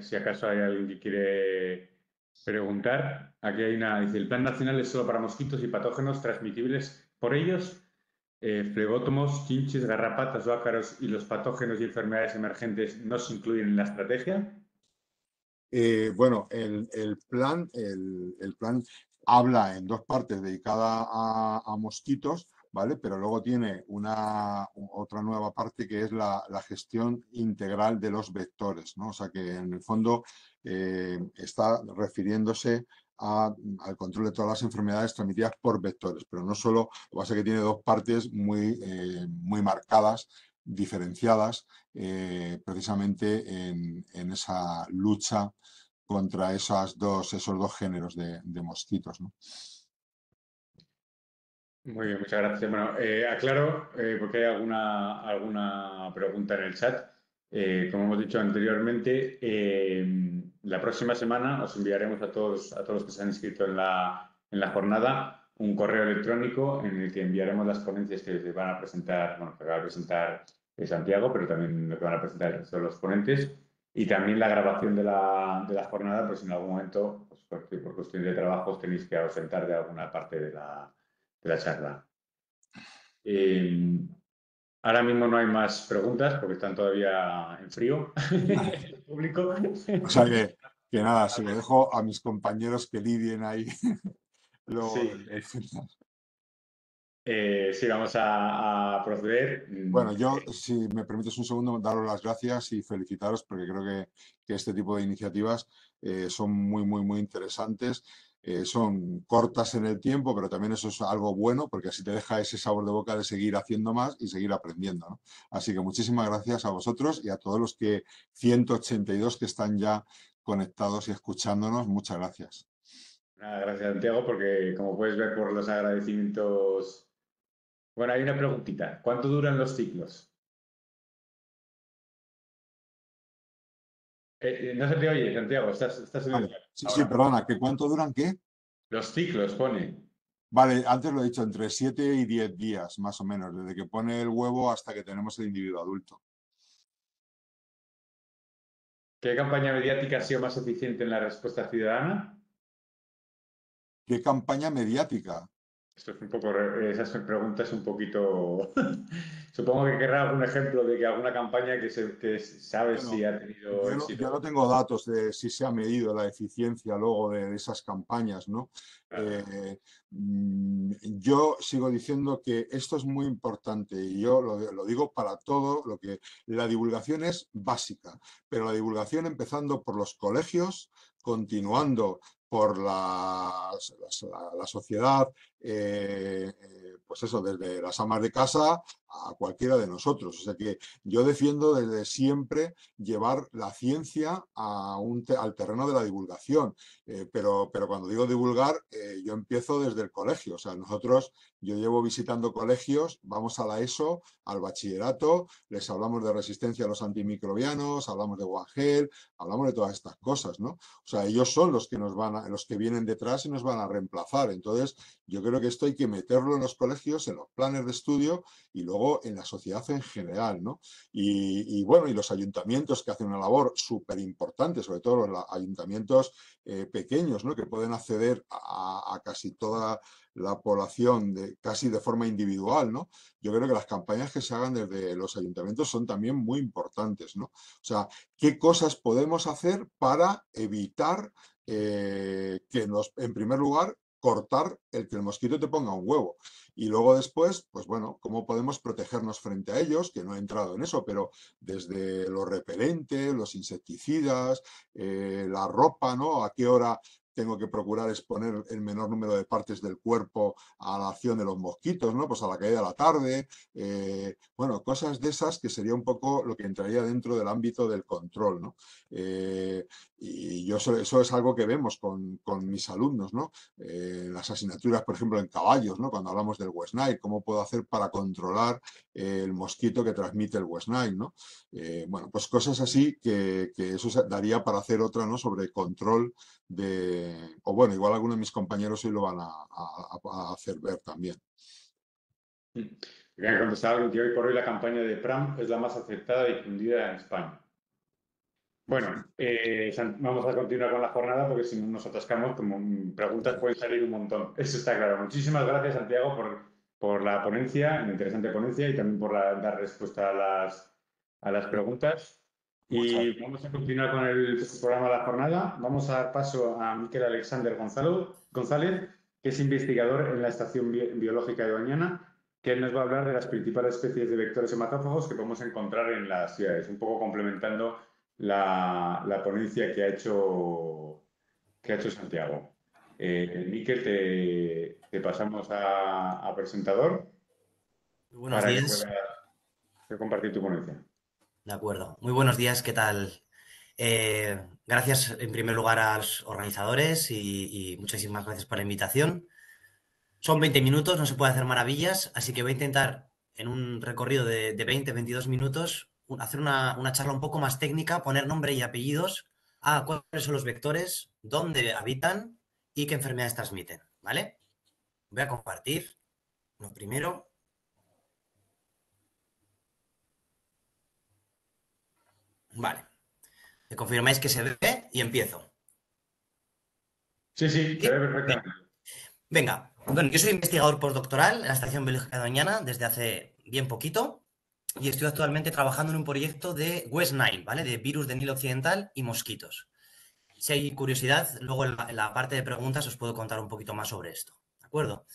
si acaso hay alguien que quiere preguntar. Aquí hay dice, el plan nacional es solo para mosquitos y patógenos transmitibles por ellos. Flebótomos, chinches, garrapatas o ácaros y los patógenos y enfermedades emergentes no se incluyen en la estrategia. Bueno, el plan habla en dos partes dedicada a mosquitos, ¿vale? Pero luego tiene otra nueva parte que es la gestión integral de los vectores, ¿no? O sea que en el fondo está refiriéndose al control de todas las enfermedades transmitidas por vectores, pero no solo, lo que pasa es que tiene dos partes muy marcadas, diferenciadas, precisamente en esa lucha contra esos dos géneros de mosquitos, ¿no? Muy bien, muchas gracias. Bueno, aclaro, porque hay alguna pregunta en el chat. Como hemos dicho anteriormente, la próxima semana os enviaremos a todos los que se han inscrito en la jornada un correo electrónico en el que enviaremos las ponencias que se van a presentar, bueno, que va a presentar Santiago, pero también lo que van a presentar el resto de los ponentes, y también la grabación de la jornada, pues en algún momento pues, porque por cuestión de trabajo os tenéis que ausentar de alguna parte de la charla. Ahora mismo no hay más preguntas porque están todavía en frío el público. O sea que nada, se lo dejo a mis compañeros que lidien ahí luego Sí, el final. sí, vamos a proceder. Bueno, yo, si me permites un segundo, daros las gracias y felicitaros porque creo que este tipo de iniciativas son muy, muy, muy interesantes. Son cortas en el tiempo, pero también eso es algo bueno porque así te deja ese sabor de boca de seguir haciendo más y seguir aprendiendo, ¿no? Así que muchísimas gracias a vosotros y a todos los 182 que están ya conectados y escuchándonos. Muchas gracias. Nada, gracias, Santiago, porque como puedes ver por los agradecimientos. Bueno, hay una preguntita. ¿Cuánto duran los ciclos? No se te oye, Santiago, estás en el Vale. chat Sí, ahora. perdona, ¿que cuánto duran qué? Los ciclos pone. Vale, antes lo he dicho, entre 7 y 10 días, más o menos, desde que pone el huevo hasta que tenemos el individuo adulto. ¿Qué campaña mediática ha sido más eficiente en la respuesta ciudadana? ¿Qué campaña mediática? Esto es un poco, esas preguntas un poquito. Supongo que querrá algún ejemplo de que alguna campaña que sabes si Bueno, ha tenido yo no éxito. tengo datos de si se ha medido la eficiencia luego de esas campañas, ¿no? Claro. Yo sigo diciendo que esto es muy importante y yo lo digo para todo lo que la divulgación es básica, pero la divulgación empezando por los colegios, continuando por la sociedad, pues eso, desde las amas de casa a cualquiera de nosotros. O sea que yo defiendo desde siempre llevar la ciencia al terreno de la divulgación. Pero cuando digo divulgar, yo empiezo desde el colegio. O sea, yo llevo visitando colegios, vamos a la ESO, al bachillerato, les hablamos de resistencia a los antimicrobianos, hablamos de One Health, hablamos de todas estas cosas, ¿no? O sea, ellos son los que los que vienen detrás y nos van a reemplazar. Entonces, yo creo que esto hay que meterlo en los colegios, en los planes de estudio y luego en la sociedad en general, ¿no? Bueno, y los ayuntamientos que hacen una labor súper importante, sobre todo los ayuntamientos pequeños, ¿no? Que pueden acceder a casi toda la población casi de forma individual, ¿no? Yo creo que las campañas que se hagan desde los ayuntamientos son también muy importantes, ¿no? O sea, ¿qué cosas podemos hacer para evitar en primer lugar, cortar el que el mosquito te ponga un huevo? Y luego después, pues bueno, ¿cómo podemos protegernos frente a ellos? Que no he entrado en eso, pero desde los repelentes, los insecticidas, la ropa, ¿no? ¿A qué hora tengo que procurar exponer el menor número de partes del cuerpo a la acción de los mosquitos, ¿no? Pues a la caída de la tarde, bueno, cosas de esas que sería un poco lo que entraría dentro del ámbito del control, ¿no? Y eso es algo que vemos con mis alumnos, ¿no? Las asignaturas, por ejemplo, en caballos, ¿no? Cuando hablamos del West Nile, ¿cómo puedo hacer para controlar el mosquito que transmite el West Nile, ¿no? Bueno, pues cosas así que eso daría para hacer otra, ¿no? Sobre control o bueno, igual algunos de mis compañeros hoy lo van a hacer ver también. Me han contestado que hoy por hoy la campaña de PRAM es la más aceptada y difundida en España. Bueno, vamos a continuar con la jornada porque si no nos atascamos, como preguntas pueden salir un montón. Eso está claro. Muchísimas gracias, Santiago, por la ponencia, una interesante ponencia y también por dar respuesta a las preguntas. Muchas. Y vamos a continuar con el programa de la jornada. Vamos a dar paso a Miquel Alexander González, que es investigador en la Estación Biológica de Doñana, que él nos va a hablar de las principales especies de vectores hematófagos que podemos encontrar en las ciudades, un poco complementando la ponencia que ha hecho Santiago. Miquel, te pasamos a presentador Muy buenos para que días. puedas compartir tu ponencia. De acuerdo. Muy buenos días, ¿qué tal? Gracias en primer lugar a los organizadores y muchísimas gracias por la invitación. Son 20 minutos, no se puede hacer maravillas, así que voy a intentar en un recorrido de 20-22 minutos hacer una charla un poco más técnica, poner nombre y apellidos a cuáles son los vectores, dónde habitan y qué enfermedades transmiten, ¿vale? Voy a compartir lo primero. Vale. Me confirmáis que se ve y empiezo. Sí, sí, ¿Sí? se ve perfectamente. Venga, bueno, yo soy investigador postdoctoral en la Estación Biológica de Doñana desde hace bien poquito y estoy actualmente trabajando en un proyecto de West Nile, ¿vale? De virus de Nilo Occidental y mosquitos. Si hay curiosidad, luego en la parte de preguntas os puedo contar un poquito más sobre esto, ¿de acuerdo?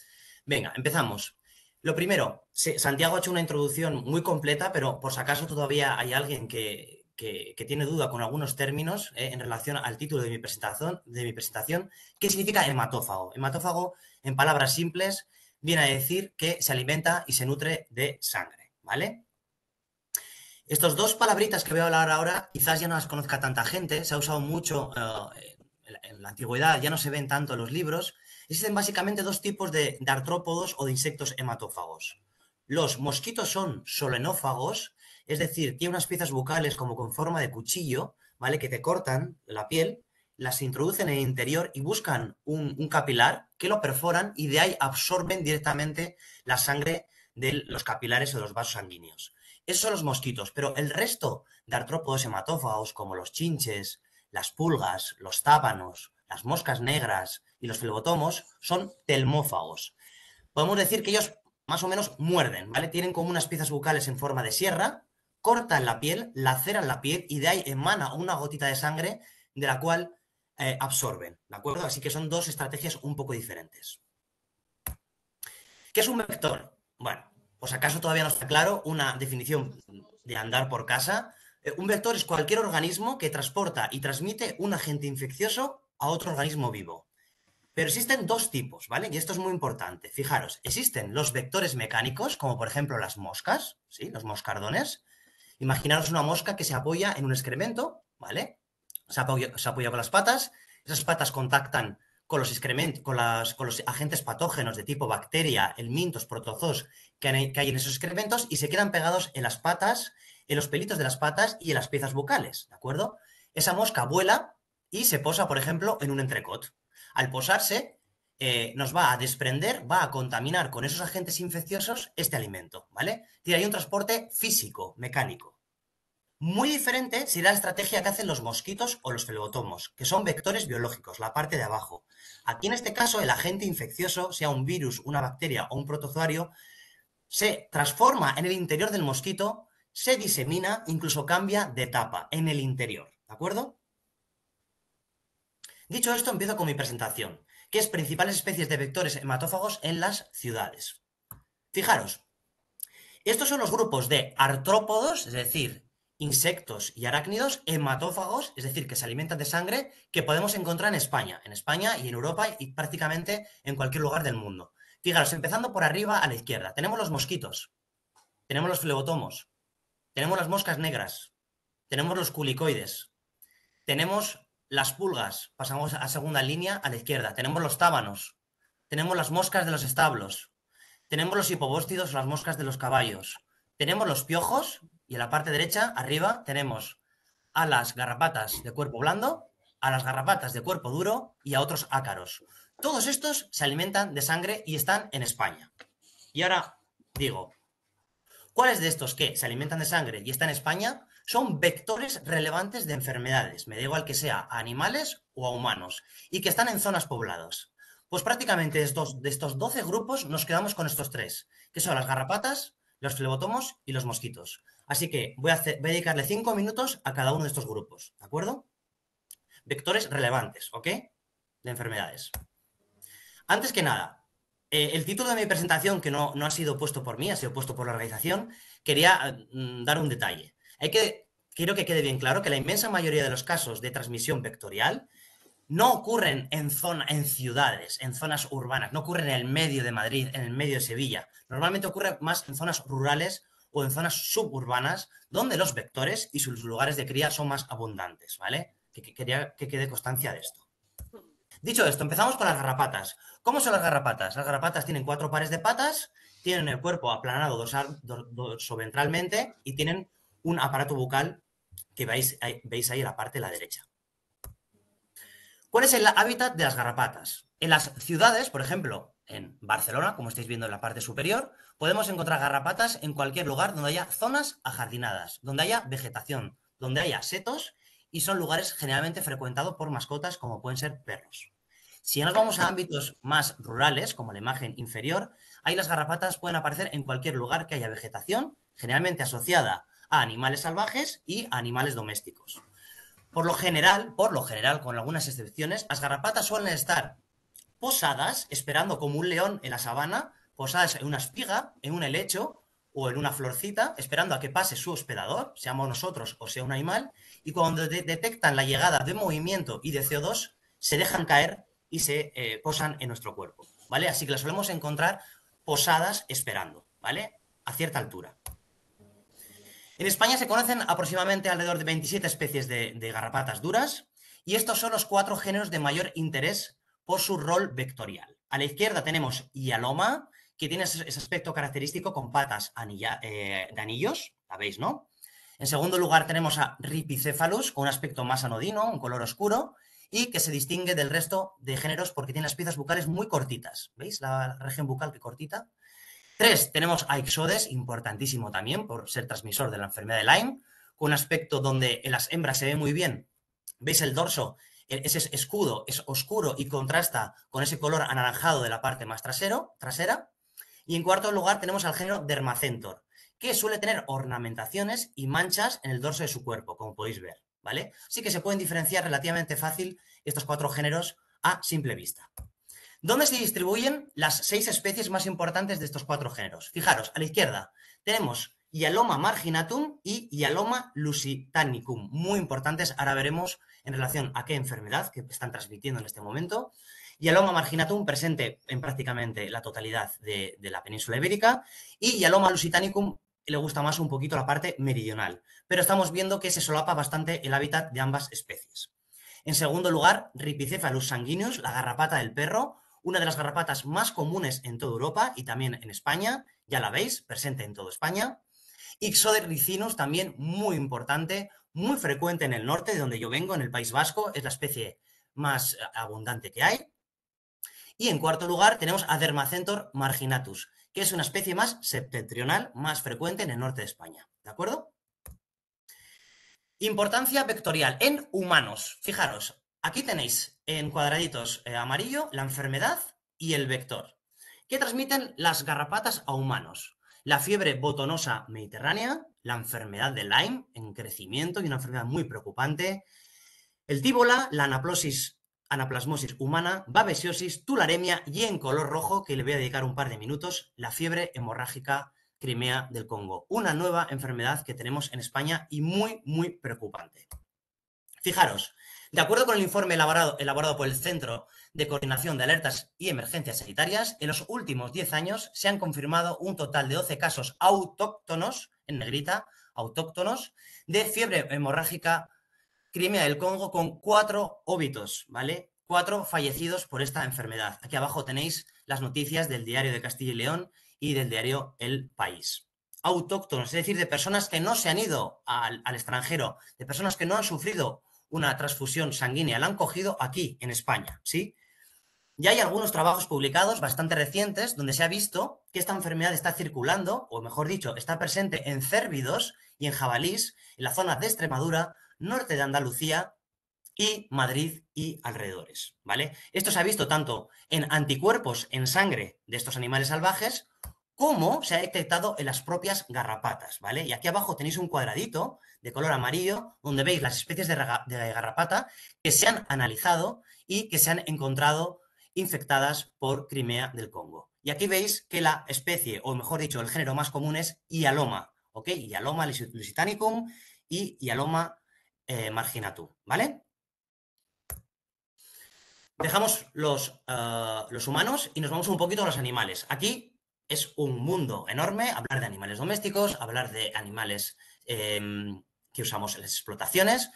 Venga, empezamos. Lo primero, Santiago ha hecho una introducción muy completa, pero por si acaso todavía hay alguien que tiene duda con algunos términos en relación al título de mi presentación, ¿qué significa hematófago? Hematófago, en palabras simples, viene a decir que se alimenta y se nutre de sangre, ¿vale? Estos dos palabritas que voy a hablar ahora quizás ya no las conozca tanta gente, se ha usado mucho en la antigüedad, ya no se ven tanto en los libros. Existen básicamente dos tipos de artrópodos o de insectos hematófagos. Los mosquitos son solenófagos, es decir, tienen unas piezas bucales como con forma de cuchillo, ¿vale? Que te cortan la piel, las introducen en el interior y buscan un capilar que lo perforan y de ahí absorben directamente la sangre de los capilares o de los vasos sanguíneos. Esos son los mosquitos, pero el resto de artrópodos hematófagos, como los chinches, las pulgas, los tábanos, las moscas negras y los flebotomos, son telmófagos. Podemos decir que ellos más o menos muerden, ¿vale? Tienen como unas piezas bucales en forma de sierra, cortan la piel, laceran la piel y de ahí emana una gotita de sangre de la cual absorben, ¿de acuerdo? Así que son dos estrategias un poco diferentes. ¿Qué es un vector? Bueno, pues acaso todavía no está claro una definición de andar por casa. Un vector es cualquier organismo que transporta y transmite un agente infeccioso a otro organismo vivo. Pero existen dos tipos, ¿vale? Y esto es muy importante. Fijaros, existen los vectores mecánicos, como por ejemplo las moscas, ¿sí? Los moscardones. Imaginaros una mosca que se apoya en un excremento, ¿vale? Se apoya con las patas, esas patas contactan con los excrementos, con los agentes patógenos de tipo bacteria, helmintos, protozoos que hay en esos excrementos y se quedan pegados en las patas, en los pelitos de las patas y en las piezas bucales, ¿de acuerdo? Esa mosca vuela y se posa, por ejemplo, en un entrecot. Al posarse, nos va a desprender, va a contaminar con esos agentes infecciosos este alimento, ¿vale? Y hay un transporte físico, mecánico. Muy diferente será la estrategia que hacen los mosquitos o los flebotomos, que son vectores biológicos, la parte de abajo. Aquí en este caso el agente infeccioso, sea un virus, una bacteria o un protozoario, se transforma en el interior del mosquito, se disemina, incluso cambia de etapa en el interior, ¿de acuerdo? Dicho esto, empiezo con mi presentación, que es principales especies de vectores hematófagos en las ciudades. Fijaros, estos son los grupos de artrópodos, es decir, insectos y arácnidos, hematófagos, es decir, que se alimentan de sangre, que podemos encontrar en España y en Europa y prácticamente en cualquier lugar del mundo. Fijaros, empezando por arriba a la izquierda, tenemos los mosquitos, tenemos los flebotomos, tenemos las moscas negras, tenemos los culicoides, tenemos las pulgas, pasamos a segunda línea a la izquierda, tenemos los tábanos, tenemos las moscas de los establos, tenemos los hipobóstidos, las moscas de los caballos, tenemos los piojos y en la parte derecha, arriba, tenemos a las garrapatas de cuerpo blando, a las garrapatas de cuerpo duro y a otros ácaros. Todos estos se alimentan de sangre y están en España. Y ahora digo, ¿cuáles de estos que se alimentan de sangre y están en España son vectores relevantes de enfermedades? Me da igual que sea a animales o a humanos y que están en zonas pobladas. Pues prácticamente de estos 12 grupos nos quedamos con estos tres, que son las garrapatas, los flebotomos y los mosquitos. Así que voy a dedicarle 5 minutos a cada uno de estos grupos, ¿de acuerdo? Vectores relevantes, ¿ok? De enfermedades. Antes que nada, el título de mi presentación, que no ha sido puesto por mí, ha sido puesto por la organización, quería dar un detalle. Quiero que quede bien claro que la inmensa mayoría de los casos de transmisión vectorial no ocurren en ciudades, en zonas urbanas, no ocurren en el medio de Madrid, en el medio de Sevilla. Normalmente ocurre más en zonas rurales o en zonas suburbanas, donde los vectores y sus lugares de cría son más abundantes, ¿vale? Quería que quede constancia de esto. Dicho esto, empezamos con las garrapatas. ¿Cómo son las garrapatas? Las garrapatas tienen 4 pares de patas, tienen el cuerpo aplanado dorsoventralmente y tienen un aparato bucal que veis ahí en la parte de la derecha. ¿Cuál es el hábitat de las garrapatas? En las ciudades, por ejemplo, en Barcelona, como estáis viendo en la parte superior, podemos encontrar garrapatas en cualquier lugar donde haya zonas ajardinadas, donde haya vegetación, donde haya setos y son lugares generalmente frecuentados por mascotas como pueden ser perros. Si nos vamos a ámbitos más rurales, como la imagen inferior, ahí las garrapatas pueden aparecer en cualquier lugar que haya vegetación, generalmente asociada a animales salvajes y a animales domésticos. Por lo general, con algunas excepciones, las garrapatas suelen estar posadas, esperando como un león en la sabana, posadas en una espiga, en un helecho o en una florcita, esperando a que pase su hospedador, seamos nosotros o sea un animal, y cuando detectan la llegada de movimiento y de CO2, se dejan caer y se posan en nuestro cuerpo, ¿vale? Así que las solemos encontrar posadas esperando, ¿vale? A cierta altura. En España se conocen aproximadamente alrededor de 27 especies de garrapatas duras y estos son los 4 géneros de mayor interés por su rol vectorial. A la izquierda tenemos Hyaloma, que tiene ese aspecto característico con patas de anillos, la veis, ¿no? En segundo lugar tenemos a Rhipicephalus, con un aspecto más anodino, un color oscuro, y que se distingue del resto de géneros porque tiene las piezas bucales muy cortitas. ¿Veis la región bucal que cortita? 3, tenemos a Ixodes, importantísimo también por ser transmisor de la enfermedad de Lyme, con un aspecto donde en las hembras se ve muy bien. ¿Veis el dorso? Ese escudo es oscuro y contrasta con ese color anaranjado de la parte más trasera. Y en cuarto lugar tenemos al género Dermacentor, que suele tener ornamentaciones y manchas en el dorso de su cuerpo, como podéis ver, ¿vale? Así que se pueden diferenciar relativamente fácil estos 4 géneros a simple vista. ¿Dónde se distribuyen las 6 especies más importantes de estos 4 géneros? Fijaros, a la izquierda tenemos Hyaloma marginatum y Hyaloma lusitanicum, muy importantes, ahora veremos en relación a qué enfermedad que están transmitiendo en este momento. Hyaloma marginatum presente en prácticamente la totalidad de la península ibérica y Hyaloma lusitanicum le gusta más un poquito la parte meridional, pero estamos viendo que se solapa bastante el hábitat de ambas especies. En segundo lugar, Rhipicephalus sanguineus, la garrapata del perro, una de las garrapatas más comunes en toda Europa y también en España, ya la veis, presente en toda España. Ixodes ricinus, también muy importante, muy frecuente en el norte, de donde yo vengo, en el País Vasco, es la especie más abundante que hay. Y en cuarto lugar tenemos a Dermacentor marginatus, que es una especie más septentrional, más frecuente en el norte de España, ¿de acuerdo? Importancia vectorial en humanos. Fijaros, aquí tenéis en cuadraditos amarillo la enfermedad y el vector. ¿Qué transmiten las garrapatas a humanos? La fiebre botonosa mediterránea, la enfermedad de Lyme en crecimiento y una enfermedad muy preocupante, el tíbola, la anaplasmosis humana, babesiosis, tularemia y en color rojo, que le voy a dedicar un par de minutos, la fiebre hemorrágica Crimea del Congo. Una nueva enfermedad que tenemos en España y muy, muy preocupante. Fijaros, de acuerdo con el informe elaborado por el Centro de Coordinación de Alertas y Emergencias Sanitarias, en los últimos 10 años se han confirmado un total de 12 casos autóctonos, en negrita, autóctonos, de fiebre hemorrágica Crimea del Congo con 4 óbitos, ¿vale? 4 fallecidos por esta enfermedad. Aquí abajo tenéis las noticias del Diario de Castilla y León y del diario El País. Autóctonos, es decir, de personas que no se han ido al extranjero, de personas que no han sufrido una transfusión sanguínea, la han cogido aquí, en España, ¿sí? Ya hay algunos trabajos publicados bastante recientes donde se ha visto que esta enfermedad está circulando, o mejor dicho, está presente en cérvidos y en jabalís en la zona de Extremadura, norte de Andalucía y Madrid y alrededores, ¿vale? Esto se ha visto tanto en anticuerpos en sangre de estos animales salvajes como se ha detectado en las propias garrapatas, ¿vale? Y aquí abajo tenéis un cuadradito de color amarillo donde veis las especies de garrapata que se han analizado y que se han encontrado infectadas por Crimea del Congo. Y aquí veis que la especie, o mejor dicho, el género más común es Hyaloma, ¿ok? Hyaloma lusitanicum y Hyaloma marginatum, ¿vale? Dejamos los humanos y nos vamos un poquito a los animales. Aquí es un mundo enorme, hablar de animales domésticos, hablar de animales que usamos en las explotaciones.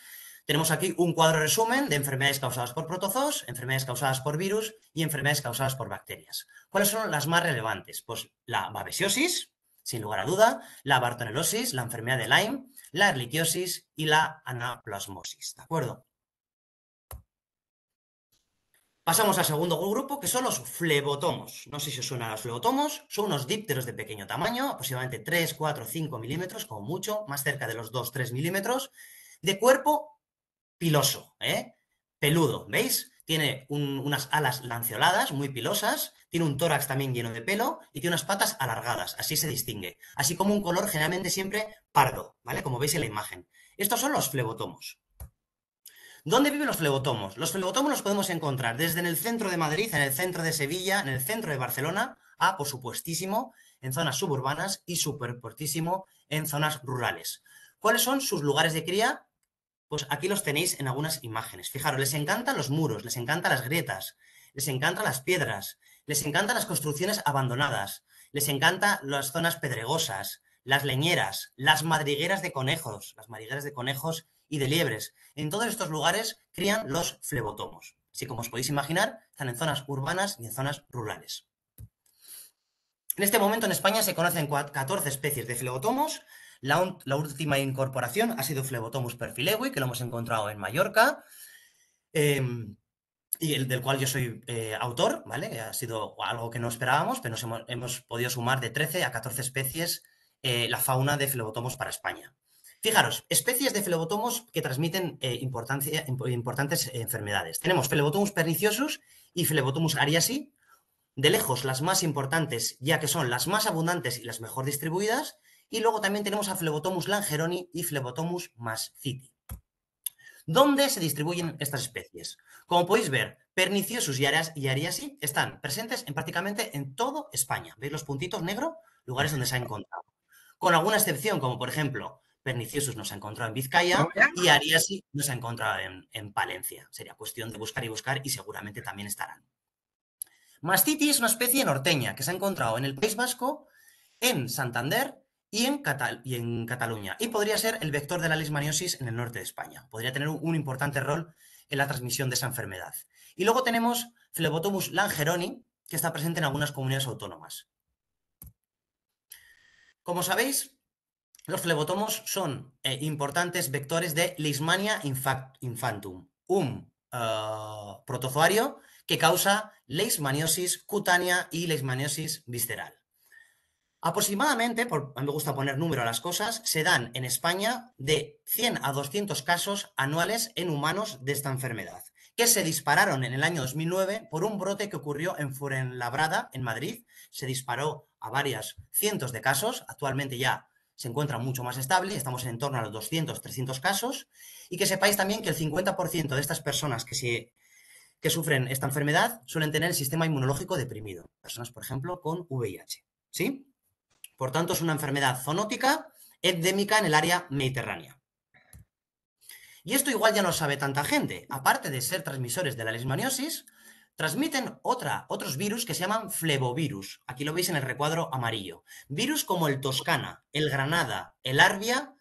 Tenemos aquí un cuadro resumen de enfermedades causadas por protozoos, enfermedades causadas por virus y enfermedades causadas por bacterias. ¿Cuáles son las más relevantes? Pues la babesiosis, sin lugar a duda, la bartonelosis, la enfermedad de Lyme, la erliquiosis y la anaplasmosis, ¿de acuerdo? Pasamos al segundo grupo, que son los flebotomos. No sé si os suenan los flebotomos. Son unos dípteros de pequeño tamaño, aproximadamente 3, 4, 5 milímetros, como mucho, más cerca de los 2, 3 milímetros, de cuerpo piloso, peludo, ¿veis? tiene unas alas lanceoladas, muy pilosas, tiene un tórax también lleno de pelo y tiene unas patas alargadas, así se distingue. Así como un color generalmente siempre pardo, ¿vale? Como veis en la imagen. Estos son los flebotomos. ¿Dónde viven los flebotomos? Los flebotomos los podemos encontrar desde en el centro de Madrid, en el centro de Sevilla, en el centro de Barcelona, a, por supuestísimo, en zonas suburbanas y superportísimo en zonas rurales. ¿Cuáles son sus lugares de cría? Pues aquí los tenéis en algunas imágenes. Fijaros, les encantan los muros, les encantan las grietas, les encantan las piedras, les encantan las construcciones abandonadas, les encantan las zonas pedregosas, las leñeras, las madrigueras de conejos y de liebres. En todos estos lugares crían los flebotomos. Así como os podéis imaginar, están en zonas urbanas y en zonas rurales. En este momento en España se conocen 14 especies de flebotomos. La última incorporación ha sido Flebotomus perfilewii, que lo hemos encontrado en Mallorca, y del cual yo soy autor, ¿vale? Ha sido algo que no esperábamos, pero hemos podido sumar de 13 a 14 especies la fauna de flebotomos para España. Fijaros, especies de flebotomos que transmiten importantes enfermedades. Tenemos Flebotomus perniciosus y Flebotomus ariasi, de lejos las más importantes, ya que son las más abundantes y las mejor distribuidas, y luego también tenemos a Flebotomus langeroni y Flebotomus masciti. ¿Dónde se distribuyen estas especies? Como podéis ver, perniciosus y ariasi están presentes prácticamente en toda España. ¿Veis los puntitos negros? Lugares donde se ha encontrado. Con alguna excepción, como por ejemplo, perniciosus nos ha encontrado en Vizcaya y ariasi nos ha encontrado en Palencia. Sería cuestión de buscar y seguramente también estarán. Masciti es una especie norteña que se ha encontrado en el País Vasco, en Santander y en Cataluña. Y podría ser el vector de la leishmaniosis en el norte de España. Podría tener un importante rol en la transmisión de esa enfermedad. Y luego tenemos Flebotomus langeroni, que está presente en algunas comunidades autónomas. Como sabéis, los flebotomos son importantes vectores de Leishmania infantum, un protozoario que causa leishmaniosis cutánea y leishmaniosis visceral. Aproximadamente, a mí me gusta poner número a las cosas, se dan en España de 100 a 200 casos anuales en humanos de esta enfermedad, que se dispararon en el año 2009 por un brote que ocurrió en Fuenlabrada, en Madrid. Se disparó a varios cientos de casos, actualmente ya se encuentra mucho más estable, estamos en torno a los 200, 300 casos, y que sepáis también que el 50% de estas personas que sufren esta enfermedad suelen tener el sistema inmunológico deprimido. Personas, por ejemplo, con VIH, ¿sí? Por tanto, es una enfermedad zoonótica endémica en el área mediterránea. Y esto igual ya no sabe tanta gente. Aparte de ser transmisores de la leishmaniosis, transmiten otros virus que se llaman flebovirus. Aquí lo veis en el recuadro amarillo. Virus como el Toscana, el Granada, el Arbia,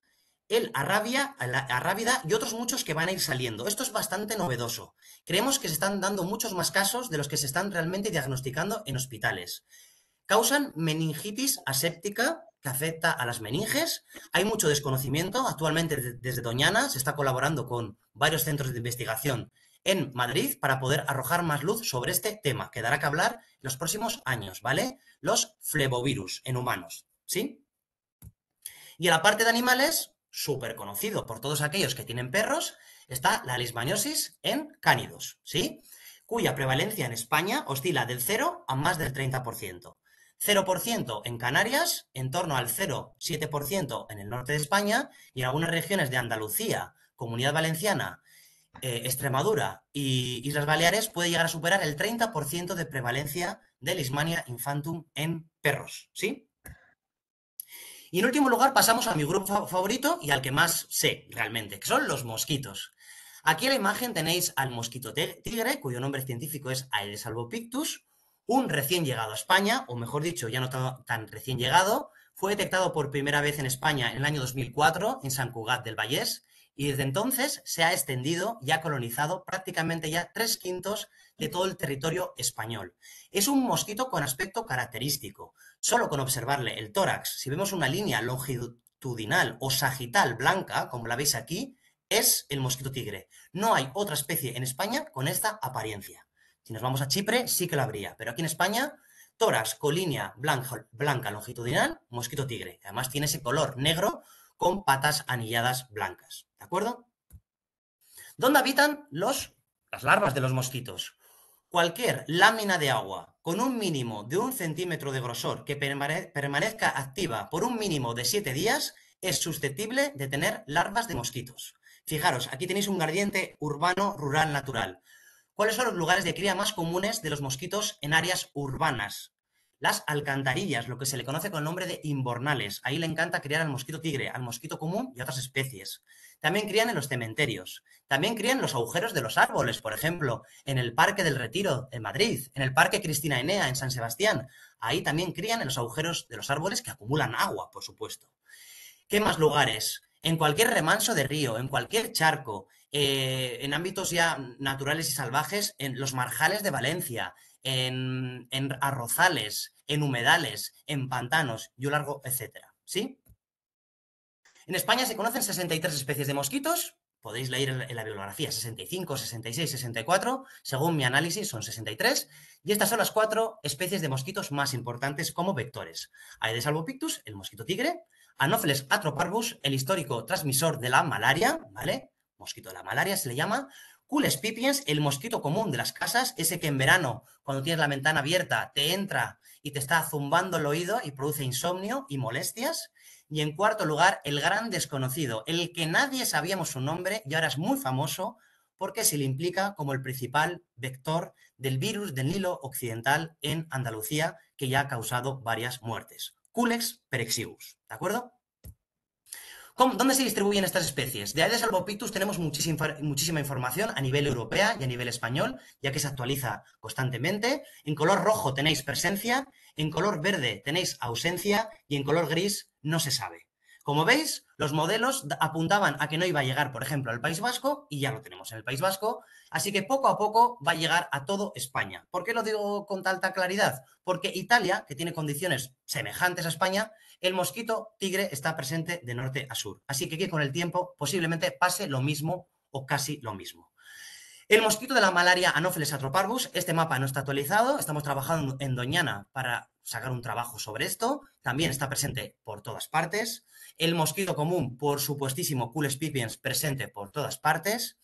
el Arrábida y otros muchos que van a ir saliendo. Esto es bastante novedoso. Creemos que se están dando muchos más casos de los que se están realmente diagnosticando en hospitales. Causan meningitis aséptica que afecta a las meninges. Hay mucho desconocimiento. Actualmente desde Doñana se está colaborando con varios centros de investigación en Madrid para poder arrojar más luz sobre este tema, que dará que hablar en los próximos años, ¿vale? Los flebovirus en humanos, ¿sí? Y en la parte de animales, súper conocido por todos aquellos que tienen perros, está la leishmaniosis en cánidos, ¿sí? Cuya prevalencia en España oscila del 0 a más del 30%. 0% en Canarias, en torno al 0,7% en el norte de España y en algunas regiones de Andalucía, Comunidad Valenciana, Extremadura y Islas Baleares puede llegar a superar el 30% de prevalencia de Leishmania infantum en perros, ¿sí? Y en último lugar pasamos a mi grupo favorito y al que más sé realmente, que son los mosquitos. Aquí en la imagen tenéis al mosquito tigre, cuyo nombre científico es Aedes albopictus, un recién llegado a España, o mejor dicho, ya no tan recién llegado. Fue detectado por primera vez en España en el año 2004 en Sant Cugat del Vallès y desde entonces se ha extendido y ha colonizado prácticamente ya 3/5 de todo el territorio español. Es un mosquito con aspecto característico. Solo con observarle el tórax, si vemos una línea longitudinal o sagital blanca, como la veis aquí, es el mosquito tigre. No hay otra especie en España con esta apariencia. Si nos vamos a Chipre, sí que la habría, pero aquí en España, tórax con línea blanca longitudinal, mosquito tigre. Además tiene ese color negro con patas anilladas blancas, ¿de acuerdo? ¿Dónde habitan los las larvas de los mosquitos. Cualquier lámina de agua con un mínimo de 1 centímetro de grosor que permanezca activa por un mínimo de 7 días es susceptible de tener larvas de mosquitos. Fijaros, aquí tenéis un gradiente urbano, rural, natural. ¿Cuáles son los lugares de cría más comunes de los mosquitos en áreas urbanas? Las alcantarillas, lo que se le conoce con el nombre de invernales. Ahí le encanta criar al mosquito tigre, al mosquito común y otras especies. También crían en los cementerios. También crían en los agujeros de los árboles, por ejemplo, en el Parque del Retiro, en Madrid, en el Parque Cristina Enea, en San Sebastián. Ahí también crían en los agujeros de los árboles que acumulan agua, por supuesto. ¿Qué más lugares? En cualquier remanso de río, en cualquier charco, en ámbitos ya naturales y salvajes, en los marjales de Valencia, en arrozales, en humedales, en pantanos y un largo etcétera, ¿sí? En España se conocen 63 especies de mosquitos, podéis leer en la bibliografía 65, 66, 64, según mi análisis son 63, y estas son las 4 especies de mosquitos más importantes como vectores. Aedes albopictus, el mosquito tigre, Anopheles atroparvus, el histórico transmisor de la malaria, ¿vale? Mosquito de la malaria se le llama. Cules pipiens, el mosquito común de las casas, ese que en verano, cuando tienes la ventana abierta, te entra y te está zumbando el oído y produce insomnio y molestias. Y en cuarto lugar, el gran desconocido, el que nadie sabíamos su nombre y ahora es muy famoso porque se le implica como el principal vector del virus del Nilo Occidental en Andalucía, que ya ha causado varias muertes. Culex perexivus, ¿de acuerdo? ¿Dónde se distribuyen estas especies? De Aedes albopictus tenemos muchísima información a nivel europeo y a nivel español, ya que se actualiza constantemente. En color rojo tenéis presencia, en color verde tenéis ausencia y en color gris no se sabe. Como veis, los modelos apuntaban a que no iba a llegar, por ejemplo, al País Vasco, y ya lo tenemos en el País Vasco, así que poco a poco va a llegar a todo España. ¿Por qué lo digo con tanta claridad? Porque Italia, que tiene condiciones semejantes a España, el mosquito tigre está presente de norte a sur. Así que aquí con el tiempo posiblemente pase lo mismo o casi lo mismo. El mosquito de la malaria Anopheles atroparvus, este mapa no está actualizado, estamos trabajando en Doñana para sacar un trabajo sobre esto, también está presente por todas partes. El mosquito común, por supuestísimo, Cules pipiens, presente por todas partes.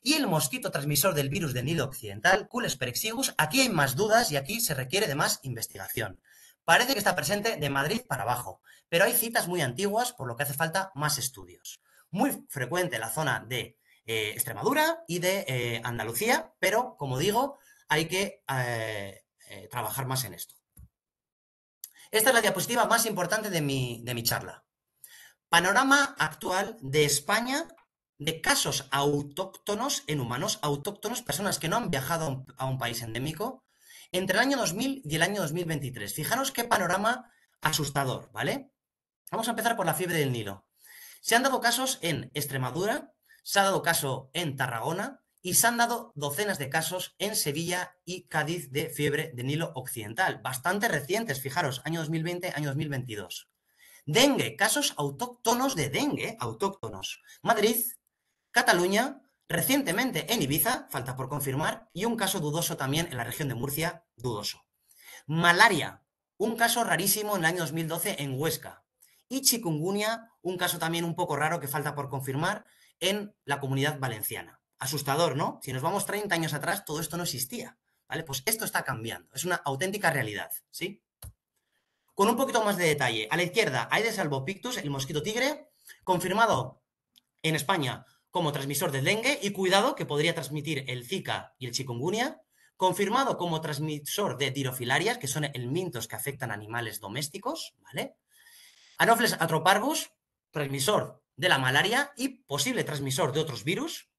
Y el mosquito transmisor del virus del Nilo Occidental, Cules perexivus, aquí hay más dudas y aquí se requiere de más investigación. Parece que está presente de Madrid para abajo, pero hay citas muy antiguas, por lo que hace falta más estudios. Muy frecuente en la zona de Extremadura y de Andalucía, pero, como digo, hay que trabajar más en esto. Esta es la diapositiva más importante de mi charla. Panorama actual de España de casos autóctonos en humanos, autóctonos, personas que no han viajado a un país endémico, entre el año 2000 y el año 2023. Fijaros qué panorama asustador, ¿vale? Vamos a empezar por la fiebre del Nilo. Se han dado casos en Extremadura, se ha dado caso en Tarragona y se han dado docenas de casos en Sevilla y Cádiz de fiebre del Nilo Occidental. Bastante recientes, fijaros, año 2020, año 2022. Dengue, casos autóctonos de dengue, autóctonos. Madrid, Cataluña, recientemente en Ibiza, falta por confirmar, y un caso dudoso también en la región de Murcia, dudoso. Malaria, un caso rarísimo en el año 2012 en Huesca. Y chikungunya, un caso también un poco raro que falta por confirmar en la Comunidad Valenciana. Asustador, ¿no? Si nos vamos 30 años atrás, todo esto no existía, ¿vale? Pues esto está cambiando, es una auténtica realidad, ¿sí? Con un poquito más de detalle, a la izquierda, Aedes albopictus, el mosquito tigre, confirmado en España como transmisor del dengue, y cuidado que podría transmitir el Zika y el chikungunya, confirmado como transmisor de dirofilarias, que son helmintos que afectan a animales domésticos, ¿vale? Anopheles atroparvus, transmisor de la malaria y posible transmisor de otros virus.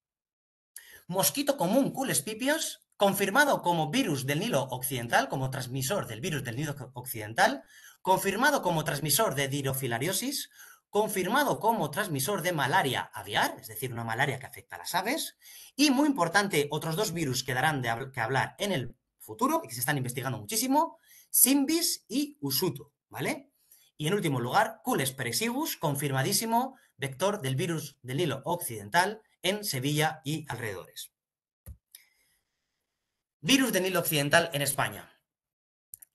Mosquito común Cules pipiens, confirmado como virus del Nilo Occidental, como transmisor del virus del Nilo Occidental, confirmado como transmisor de dirofilariosis, confirmado como transmisor de malaria aviar, es decir, una malaria que afecta a las aves, y muy importante, otros dos virus que darán que hablar en el futuro y que se están investigando muchísimo, Simbis y Usuto, ¿vale? Y en último lugar, Cules perexivus, confirmadísimo vector del virus del Nilo Occidental en Sevilla y alrededores. Virus del Nilo Occidental en España.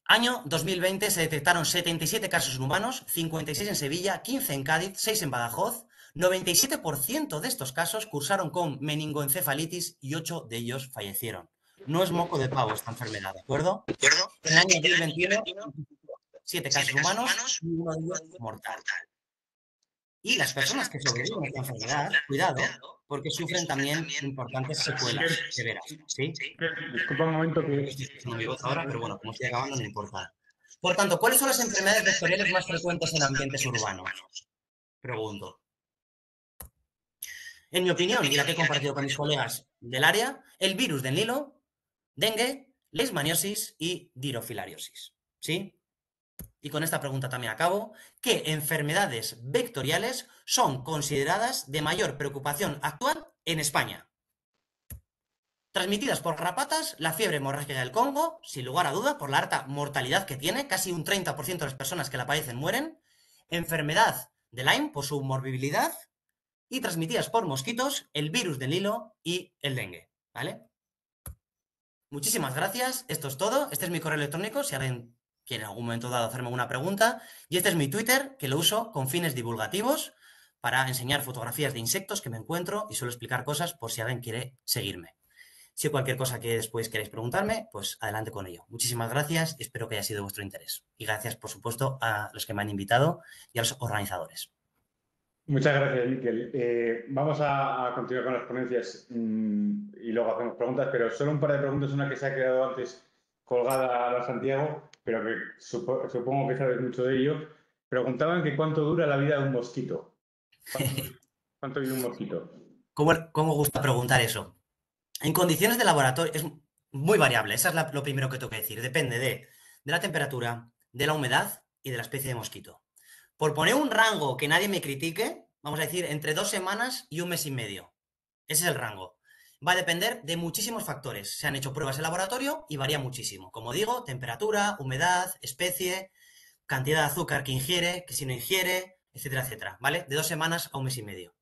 Año 2020 se detectaron 77 casos en humanos, 56 en Sevilla, 15 en Cádiz, 6 en Badajoz. 97% de estos casos cursaron con meningoencefalitis y 8 de ellos fallecieron. No es moco de pavo esta enfermedad, ¿de acuerdo? En el año 2021, 7 casos humanos y 1 de ellos mortal. Y las personas que sobreviven a esta enfermedad, cuidado, porque sufren también importantes secuelas severas, ¿sí? Disculpa un momento que... Estoy escuchando mi voz ahora, pero bueno, como estoy acabando, no importa. Por tanto, ¿cuáles son las enfermedades vectoriales más frecuentes en ambientes urbanos? Pregunto. En mi opinión, y la que he compartido con mis colegas del área, el virus del Nilo, dengue, leishmaniosis y dirofilariosis, ¿sí? Y con esta pregunta también acabo. ¿Qué enfermedades vectoriales son consideradas de mayor preocupación actual en España? Transmitidas por garrapatas, la fiebre hemorrágica del Congo, sin lugar a duda, por la alta mortalidad que tiene, casi un 30% de las personas que la padecen mueren. Enfermedad de Lyme, por su morbilidad. Y transmitidas por mosquitos, el virus del Nilo y el dengue, ¿vale? Muchísimas gracias, esto es todo. Este es mi correo electrónico, si alguien quiere en algún momento dado hacerme alguna pregunta. Y este es mi Twitter, que lo uso con fines divulgativos para enseñar fotografías de insectos que me encuentro y suelo explicar cosas por si alguien quiere seguirme. Si hay cualquier cosa que después queréis preguntarme, pues adelante con ello. Muchísimas gracias y espero que haya sido de vuestro interés. Y gracias, por supuesto, a los que me han invitado y a los organizadores. Muchas gracias, Miquel. Vamos a continuar con las ponencias y luego hacemos preguntas, pero solo un par de preguntas. Una que se ha quedado antes colgada a la Santiago, pero que supongo que sabes mucho de ello. Preguntaban que cuánto dura la vida de un mosquito. ¿Cuánto vive un mosquito? ¿Cómo gusta preguntar eso? En condiciones de laboratorio es muy variable, eso es lo primero que tengo que decir. Depende de la temperatura, de la humedad y de la especie de mosquito. Por poner un rango que nadie me critique, vamos a decir entre 2 semanas y 1 mes y medio. Ese es el rango. Va a depender de muchísimos factores. Se han hecho pruebas en laboratorio y varía muchísimo. Como digo, temperatura, humedad, especie, cantidad de azúcar que ingiere, que si no ingiere, etcétera, etcétera. ¿Vale? De 2 semanas a 1 mes y medio.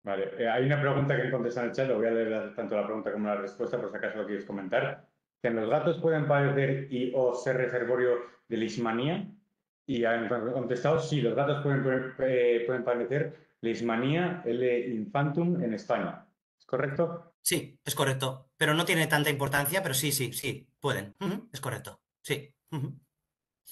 Vale, hay una pregunta que he contestado en el chat, lo voy a leer tanto la pregunta como la respuesta, por si acaso lo quieres comentar. Que los gatos pueden padecer y o ser reservorio de leishmanía. Y han contestado, sí, los gatos pueden padecer leishmanía L. infantum en España. ¿Es correcto? Sí, es correcto. Pero no tiene tanta importancia, pero sí, pueden. Es correcto. Sí.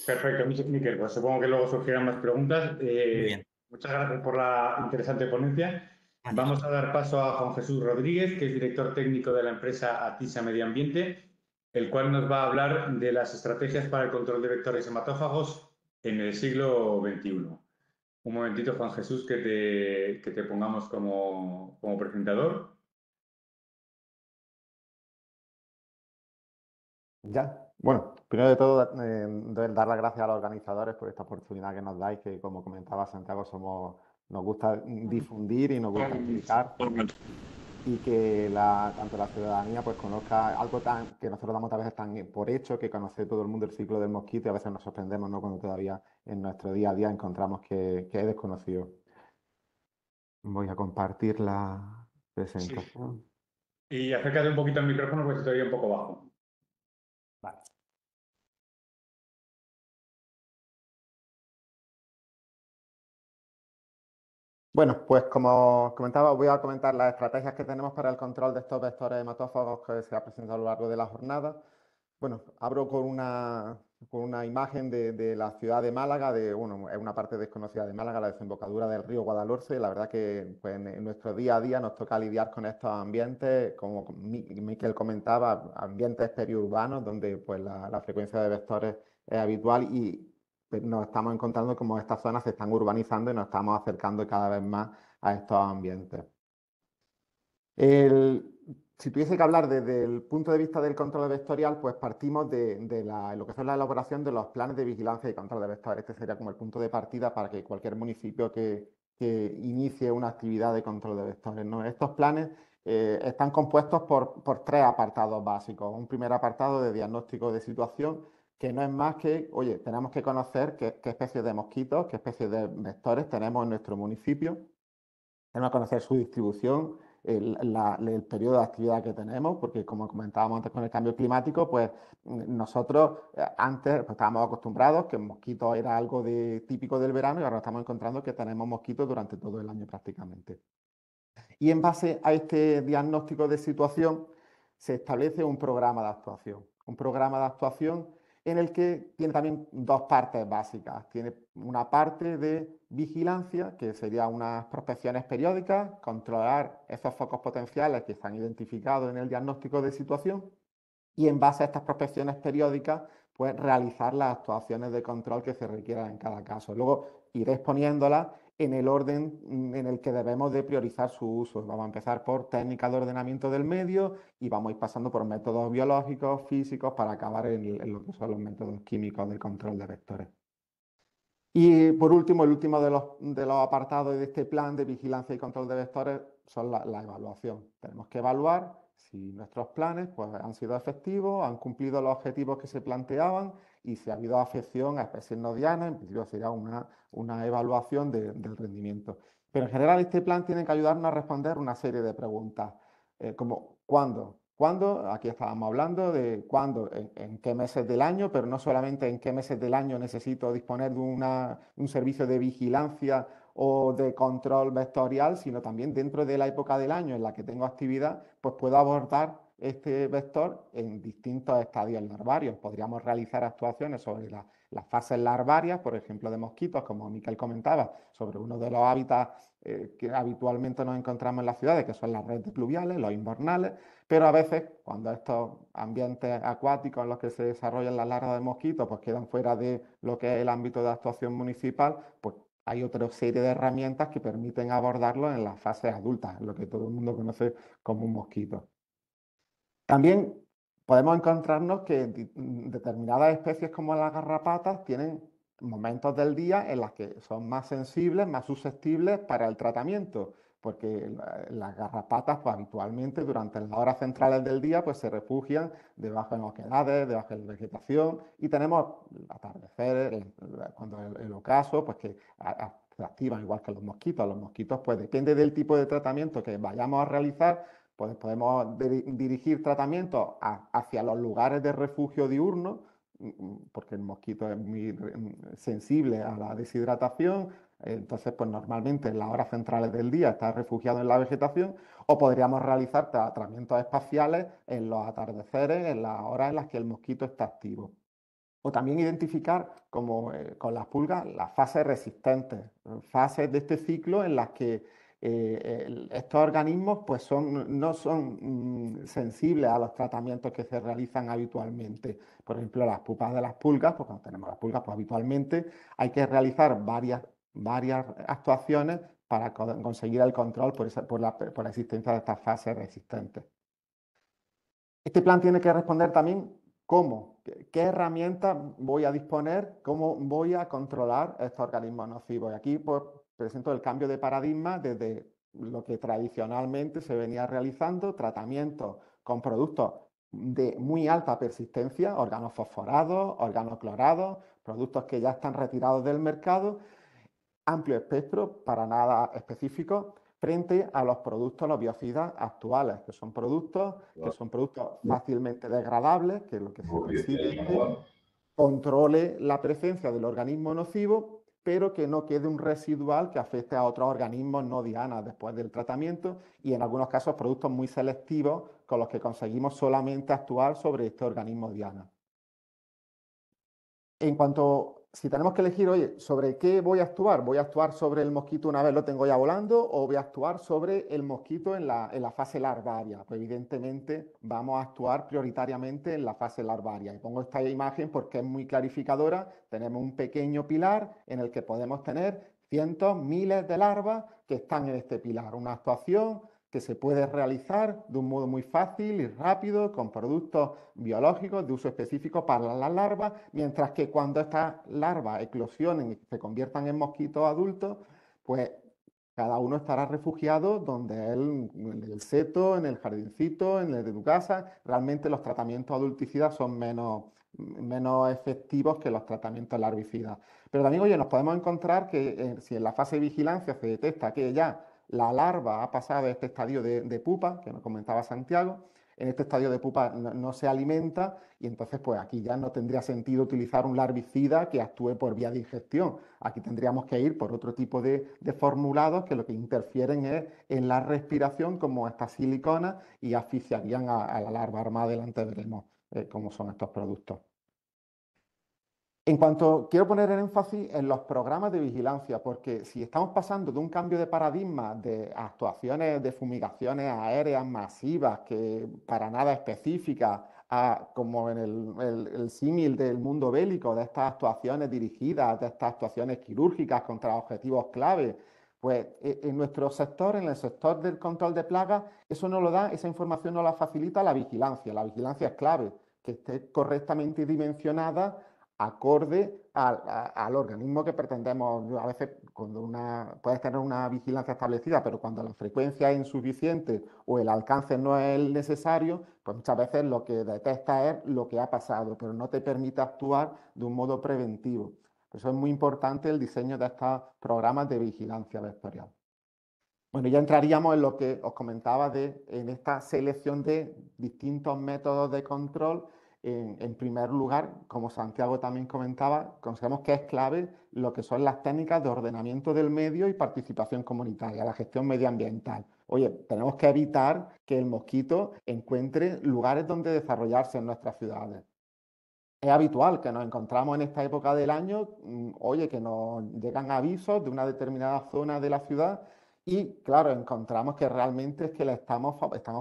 Perfecto, Miquel. Pues supongo que luego surgirán más preguntas. Muy bien. Muchas gracias por la interesante ponencia. Gracias. Vamos a dar paso a Juan Jesús Rodríguez, que es director técnico de la empresa Atisa Medio Ambiente, el cual nos va a hablar de las estrategias para el control de vectores hematófagos en el siglo XXI. Un momentito, Juan Jesús, que te pongamos como presentador. Ya, bueno, primero de todo, dar las gracias a los organizadores por esta oportunidad que nos dais, que como comentaba Santiago, nos gusta difundir y nos gusta explicar y que tanto la ciudadanía pues conozca algo que nosotros damos a veces tan por hecho, que conoce todo el mundo el ciclo del mosquito y a veces nos sorprendemos, ¿no?, cuando todavía en nuestro día a día encontramos que es desconocido. Voy a compartir la presentación. Sí. Y acércate un poquito al micrófono porque se te oye un poco bajo. Vale. Bueno, pues como comentaba, voy a comentar las estrategias que tenemos para el control de estos vectores hematófagos que se ha presentado a lo largo de la jornada. Bueno, abro con una imagen de la ciudad de Málaga, es una parte desconocida de Málaga, la desembocadura del río Guadalhorce. La verdad que pues, en nuestro día a día nos toca lidiar con estos ambientes, como Miquel comentaba, ambientes periurbanos donde pues, la frecuencia de vectores es habitual y nos estamos encontrando como estas zonas se están urbanizando y nos estamos acercando cada vez más a estos ambientes. Si tuviese que hablar desde el punto de vista del control vectorial, pues partimos de lo que es la elaboración de los planes de vigilancia y control de vectores. Este sería como el punto de partida para que cualquier municipio que inicie una actividad de control de vectores, ¿no? Estos planes están compuestos por 3 apartados básicos. Un primer apartado de diagnóstico de situación, que no es más que, oye, tenemos que conocer qué especies de mosquitos, qué especies de vectores tenemos en nuestro municipio. Tenemos que conocer su distribución, el periodo de actividad que tenemos, porque como comentábamos antes con el cambio climático, pues nosotros antes pues, estábamos acostumbrados que el mosquito era algo típico del verano y ahora estamos encontrando que tenemos mosquitos durante todo el año prácticamente. Y en base a este diagnóstico de situación se establece un programa de actuación. Un programa de actuación en el que tiene también dos partes básicas. Tiene una parte de vigilancia, que sería unas prospecciones periódicas, controlar esos focos potenciales que están identificados en el diagnóstico de situación y en base a estas prospecciones periódicas, pues realizar las actuaciones de control que se requieran en cada caso. Luego iré exponiéndolas en el orden en el que debemos de priorizar su uso. Vamos a empezar por técnicas de ordenamiento del medio y vamos a ir pasando por métodos biológicos, físicos, para acabar en lo que son los métodos químicos de control de vectores. Y por último, el último de los apartados de este plan de vigilancia y control de vectores son la evaluación. Tenemos que evaluar si nuestros planes pues, han sido efectivos, han cumplido los objetivos que se planteaban y si ha habido afección a especies no dianas, en principio sería una evaluación del rendimiento. Pero en general este plan tiene que ayudarnos a responder una serie de preguntas, como ¿cuándo? ¿Cuándo? Aquí estábamos hablando de cuándo, en qué meses del año, pero no solamente en qué meses del año necesito disponer de un servicio de vigilancia o de control vectorial, sino también dentro de la época del año en la que tengo actividad, pues puedo abordar este vector en distintos estadios larvarios. Podríamos realizar actuaciones sobre las fases larvarias, por ejemplo, de mosquitos, como Miquel comentaba, sobre uno de los hábitats que habitualmente nos encontramos en las ciudades, que son las redes pluviales, los invernales, pero a veces cuando estos ambientes acuáticos en los que se desarrollan las larvas de mosquitos pues quedan fuera de lo que es el ámbito de actuación municipal, pues hay otra serie de herramientas que permiten abordarlo en las fases adultas, lo que todo el mundo conoce como un mosquito. También podemos encontrarnos que determinadas especies como las garrapatas tienen momentos del día en los que son más sensibles, más susceptibles para el tratamiento, porque las garrapatas pues, habitualmente durante las horas centrales del día pues, se refugian debajo de oquedades, debajo de vegetación y tenemos atardeceres, cuando el ocaso, pues que se activan igual que los mosquitos. Los mosquitos, pues depende del tipo de tratamiento que vayamos a realizar, pues podemos dirigir tratamientos hacia los lugares de refugio diurno, porque el mosquito es muy sensible a la deshidratación, entonces pues normalmente en las horas centrales del día está refugiado en la vegetación, o podríamos realizar tratamientos espaciales en los atardeceres, en las horas en las que el mosquito está activo. O también identificar, como con las pulgas, las fases resistentes, fases de este ciclo en las que estos organismos pues no son sensibles a los tratamientos que se realizan habitualmente. Por ejemplo, las pupas de las pulgas, pues cuando tenemos las pulgas, pues habitualmente hay que realizar varias actuaciones para conseguir el control por la existencia de estas fases resistentes. Este plan tiene que responder también cómo, qué herramientas voy a disponer, cómo voy a controlar estos organismos nocivos. Y aquí pues, presento el cambio de paradigma desde lo que tradicionalmente se venía realizando, tratamientos con productos de muy alta persistencia, órganos fosforados, órganos clorados, productos que ya están retirados del mercado, amplio espectro, para nada específico, frente a los productos, los biocidas actuales, que son productos fácilmente degradables, que lo que se persigue es que controle la presencia del organismo nocivo, pero que no quede un residual que afecte a otros organismos no dianas después del tratamiento, y en algunos casos productos muy selectivos con los que conseguimos solamente actuar sobre este organismo diana. En cuanto, si tenemos que elegir, oye, ¿sobre qué voy a actuar sobre el mosquito una vez lo tengo ya volando o voy a actuar sobre el mosquito en la fase larvaria? Pues evidentemente vamos a actuar prioritariamente en la fase larvaria. Y pongo esta imagen porque es muy clarificadora. Tenemos un pequeño pilar en el que podemos tener cientos, miles de larvas que están en este pilar. Una actuación que se puede realizar de un modo muy fácil y rápido con productos biológicos de uso específico para las larvas, mientras que cuando estas larvas eclosionen y se conviertan en mosquitos adultos, pues cada uno estará refugiado donde él, en el seto, en el jardincito, en el de tu casa. Realmente los tratamientos adulticidas son menos efectivos que los tratamientos larvicidas. Pero también, oye, nos podemos encontrar que si en la fase de vigilancia se detecta que ya la larva ha pasado este estadio de pupa, que nos comentaba Santiago. En este estadio de pupa no se alimenta y entonces pues aquí ya no tendría sentido utilizar un larvicida que actúe por vía de ingestión. Aquí tendríamos que ir por otro tipo de formulados que lo que interfieren es en la respiración, como estas siliconas, y asfixiarían a la larva. Más adelante veremos cómo son estos productos. En cuanto quiero poner el énfasis en los programas de vigilancia, porque si estamos pasando de un cambio de paradigma de actuaciones de fumigaciones aéreas masivas, que para nada específicas, a, como en el símil del mundo bélico, de estas actuaciones dirigidas, de estas actuaciones quirúrgicas contra objetivos clave, pues en nuestro sector, en el sector del control de plagas, eso no lo da, esa información no la facilita la vigilancia. La vigilancia es clave, que esté correctamente dimensionada acorde al organismo que pretendemos. A veces cuando puedes tener una vigilancia establecida, pero cuando la frecuencia es insuficiente o el alcance no es el necesario, pues muchas veces lo que detecta es lo que ha pasado, pero no te permite actuar de un modo preventivo. Por eso es muy importante el diseño de estos programas de vigilancia vectorial. Bueno, ya entraríamos en lo que os comentaba en esta selección de distintos métodos de control. En primer lugar, como Santiago también comentaba, consideramos que es clave lo que son las técnicas de ordenamiento del medio y participación comunitaria, la gestión medioambiental. Oye, tenemos que evitar que el mosquito encuentre lugares donde desarrollarse en nuestras ciudades. Es habitual que nos encontramos en esta época del año, oye, que nos llegan avisos de una determinada zona de la ciudad y, claro, encontramos que realmente es que le estamos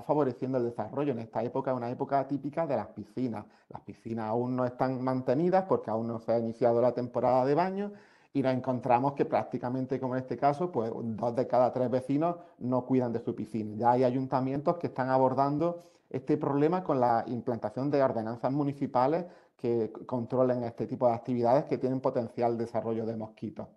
favoreciendo el desarrollo. En esta época es una época típica de las piscinas. Las piscinas aún no están mantenidas porque aún no se ha iniciado la temporada de baño y nos encontramos que prácticamente, como en este caso, pues 2 de cada 3 vecinos no cuidan de su piscina. Ya hay ayuntamientos que están abordando este problema con la implantación de ordenanzas municipales que controlen este tipo de actividades que tienen potencial desarrollo de mosquitos.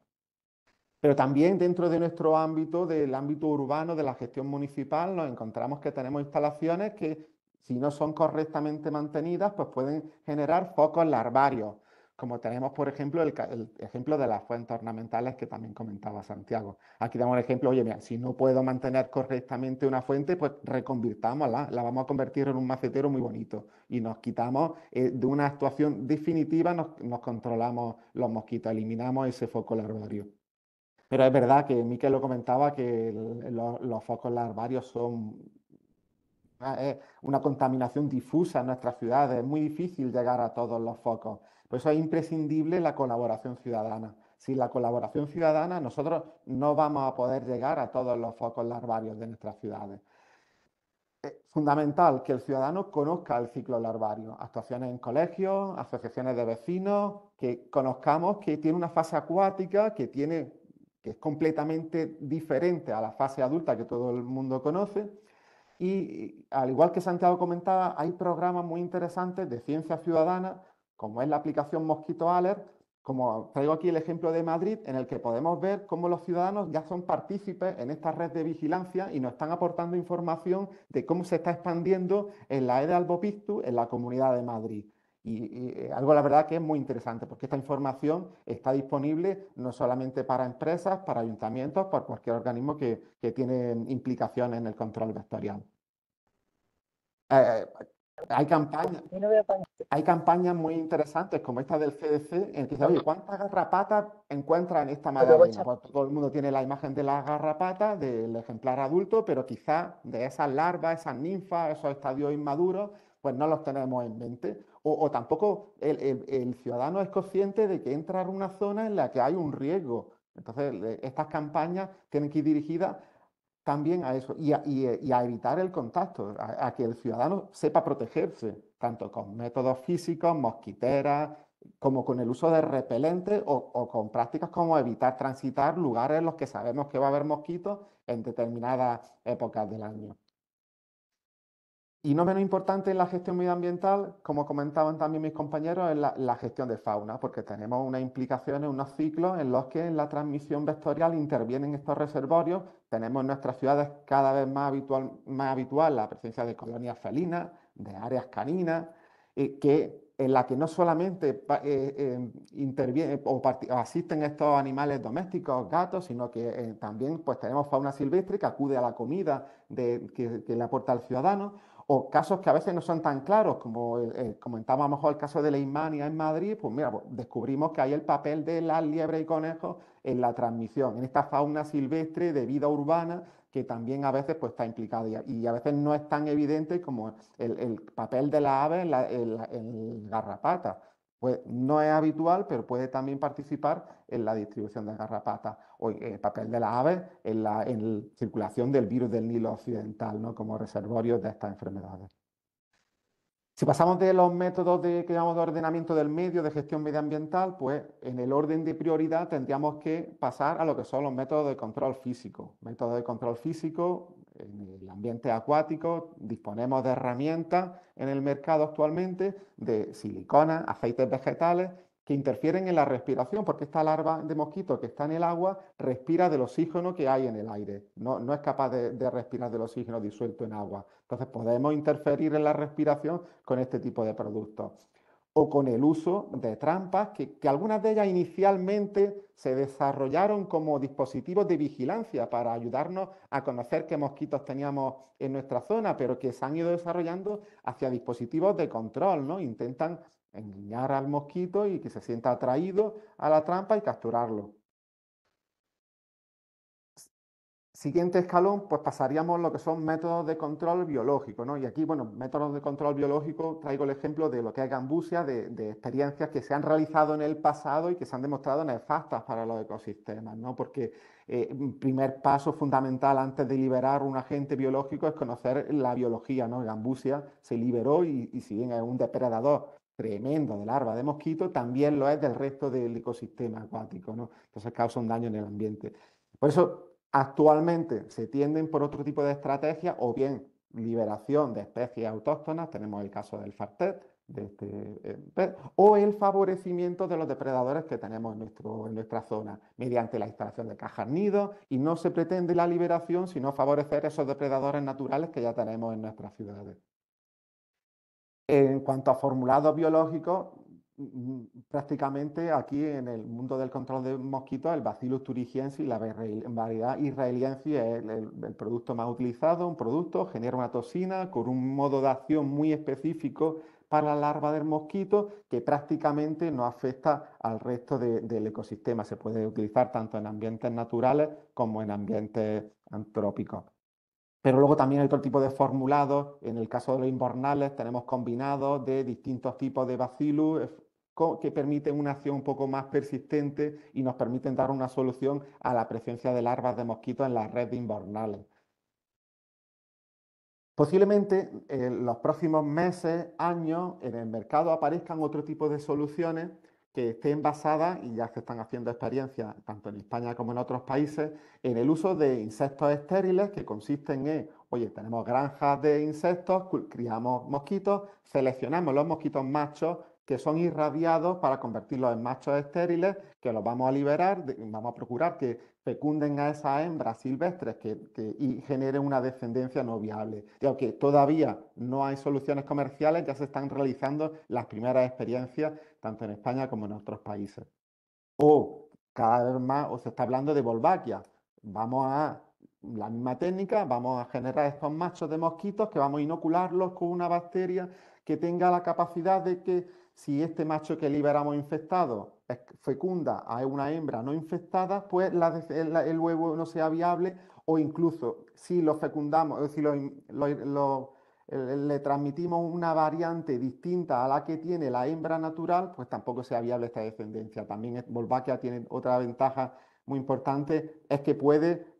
Pero también dentro de nuestro ámbito, del ámbito urbano, de la gestión municipal, nos encontramos que tenemos instalaciones que, si no son correctamente mantenidas, pues pueden generar focos larvarios, como tenemos, por ejemplo, el ejemplo de las fuentes ornamentales que también comentaba Santiago. Aquí damos el ejemplo, oye, mira, si no puedo mantener correctamente una fuente, pues reconvirtámosla, la vamos a convertir en un macetero muy bonito y nos quitamos de una actuación definitiva, nos controlamos los mosquitos, eliminamos ese foco larvario. Pero es verdad que Miquel lo comentaba, que los focos larvarios son una contaminación difusa en nuestras ciudades. Es muy difícil llegar a todos los focos. Por eso es imprescindible la colaboración ciudadana. Sin la colaboración ciudadana, nosotros no vamos a poder llegar a todos los focos larvarios de nuestras ciudades. Es fundamental que el ciudadano conozca el ciclo larvario, actuaciones en colegios, asociaciones de vecinos, que conozcamos que tiene una fase acuática, que es completamente diferente a la fase adulta que todo el mundo conoce. Y al igual que Santiago comentaba, hay programas muy interesantes de ciencia ciudadana, como es la aplicación Mosquito Alert, como traigo aquí el ejemplo de Madrid, en el que podemos ver cómo los ciudadanos ya son partícipes en esta red de vigilancia y nos están aportando información de cómo se está expandiendo en la Aedes albopictus en la Comunidad de Madrid. Y algo, la verdad, que es muy interesante, porque esta información está disponible no solamente para empresas, para ayuntamientos, por cualquier organismo que tiene implicaciones en el control vectorial. Hay campañas muy interesantes como esta del CDC en el que dice, oye, ¿cuántas garrapatas encuentran en esta magdalena? Pues todo el mundo tiene la imagen de las garrapatas, del ejemplar adulto, pero quizás de esas larvas, esas ninfas, esos estadios inmaduros, pues no los tenemos en mente. O tampoco el ciudadano es consciente de que entra en una zona en la que hay un riesgo. Entonces, estas campañas tienen que ir dirigidas también a eso y a evitar el contacto, a que el ciudadano sepa protegerse, tanto con métodos físicos, mosquiteras, como con el uso de repelentes o con prácticas como evitar transitar lugares en los que sabemos que va a haber mosquitos en determinadas épocas del año. Y no menos importante en la gestión medioambiental, como comentaban también mis compañeros, es la gestión de fauna, porque tenemos unas implicaciones, unos ciclos en los que en la transmisión vectorial intervienen estos reservorios. Tenemos en nuestras ciudades cada vez más habitual la presencia de colonias felinas, de áreas caninas, que en la que no solamente intervienen o asisten estos animales domésticos, gatos, sino que también pues, tenemos fauna silvestre que acude a la comida que le aporta al ciudadano, o casos que a veces no son tan claros, como comentábamos a lo mejor el caso de Leishmania en Madrid, pues mira, pues, descubrimos que hay el papel de las liebres y conejos en la transmisión, en esta fauna silvestre de vida urbana que también a veces pues, está implicada y a veces no es tan evidente como el papel de la ave en garrapata. Pues no es habitual, pero puede también participar en la distribución de garrapatas o el papel de la ave en la circulación del virus del Nilo Occidental, ¿no? Como reservorios de estas enfermedades. Si pasamos de los métodos que llamamos de ordenamiento del medio, de gestión medioambiental, pues en el orden de prioridad tendríamos que pasar a lo que son los métodos de control físico. Métodos de control físico en el ambiente acuático, disponemos de herramientas en el mercado actualmente de silicona, aceites vegetales, que interfieren en la respiración, porque esta larva de mosquito que está en el agua respira del oxígeno que hay en el aire, no es capaz de respirar del oxígeno disuelto en agua. Entonces podemos interferir en la respiración con este tipo de productos. O con el uso de trampas, que algunas de ellas inicialmente se desarrollaron como dispositivos de vigilancia para ayudarnos a conocer qué mosquitos teníamos en nuestra zona, pero que se han ido desarrollando hacia dispositivos de control, ¿no? Intentan engañar al mosquito y que se sienta atraído a la trampa y capturarlo. Siguiente escalón, pues pasaríamos lo que son métodos de control biológico, ¿no? Y aquí, bueno, métodos de control biológico, traigo el ejemplo de lo que es gambusia, de experiencias que se han realizado en el pasado y que se han demostrado nefastas para los ecosistemas, ¿no? Porque un primer paso fundamental antes de liberar un agente biológico es conocer la biología, ¿no? Gambusia se liberó y si bien es un depredador tremendo de larvas de mosquito, también lo es del resto del ecosistema acuático, ¿no? Entonces causa un daño en el ambiente. Por eso, actualmente se tienden por otro tipo de estrategias, o bien liberación de especies autóctonas, tenemos el caso del fartet, o el favorecimiento de los depredadores que tenemos en nuestra zona, mediante la instalación de cajas nidos, y no se pretende la liberación, sino favorecer esos depredadores naturales que ya tenemos en nuestras ciudades. En cuanto a formulados biológicos, prácticamente aquí en el mundo del control de mosquitos, el Bacillus thuringiensis, la variedad israeliensis es el producto más utilizado. Un producto genera una toxina con un modo de acción muy específico para la larva del mosquito que prácticamente no afecta al resto del ecosistema. Se puede utilizar tanto en ambientes naturales como en ambientes antrópicos. Pero luego también hay otro tipo de formulados. En el caso de los invernales tenemos combinados de distintos tipos de bacillus que permiten una acción un poco más persistente y nos permiten dar una solución a la presencia de larvas de mosquitos en la red de invernales. Posiblemente en los próximos meses, años, en el mercado aparezcan otro tipo de soluciones que estén basadas, y ya se están haciendo experiencias tanto en España como en otros países, en el uso de insectos estériles que consisten en, oye, tenemos granjas de insectos, criamos mosquitos, seleccionamos los mosquitos machos que son irradiados para convertirlos en machos estériles, que los vamos a liberar, vamos a procurar que fecunden a esas hembras silvestres y generen una descendencia no viable. Ya que todavía no hay soluciones comerciales, ya se están realizando las primeras experiencias tanto en España como en otros países. O cada vez más se está hablando de Wolbachia. Vamos a la misma técnica, vamos a generar estos machos de mosquitos que vamos a inocularlos con una bacteria que tenga la capacidad de que si este macho que liberamos infectado fecunda a una hembra no infectada, pues el huevo no sea viable, o incluso si lo fecundamos, si le transmitimos una variante distinta a la que tiene la hembra natural, pues tampoco sea viable esta descendencia. También Wolbachia tiene otra ventaja muy importante, es que puede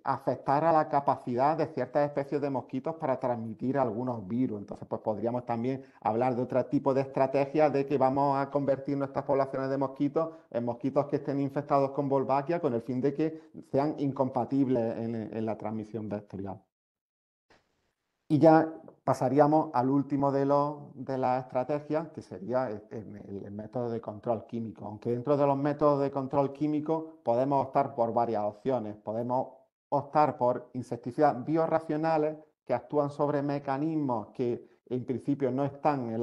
afectar a la capacidad de ciertas especies de mosquitos para transmitir algunos virus. Entonces, pues podríamos también hablar de otro tipo de estrategias de que vamos a convertir nuestras poblaciones de mosquitos en mosquitos que estén infectados con Wolbachia con el fin de que sean incompatibles en la transmisión vectorial. Y ya pasaríamos al último de las estrategias, que sería el método de control químico. Aunque dentro de los métodos de control químico podemos optar por varias opciones. Podemos optar por insecticidas biorracionales que actúan sobre mecanismos que en principio no están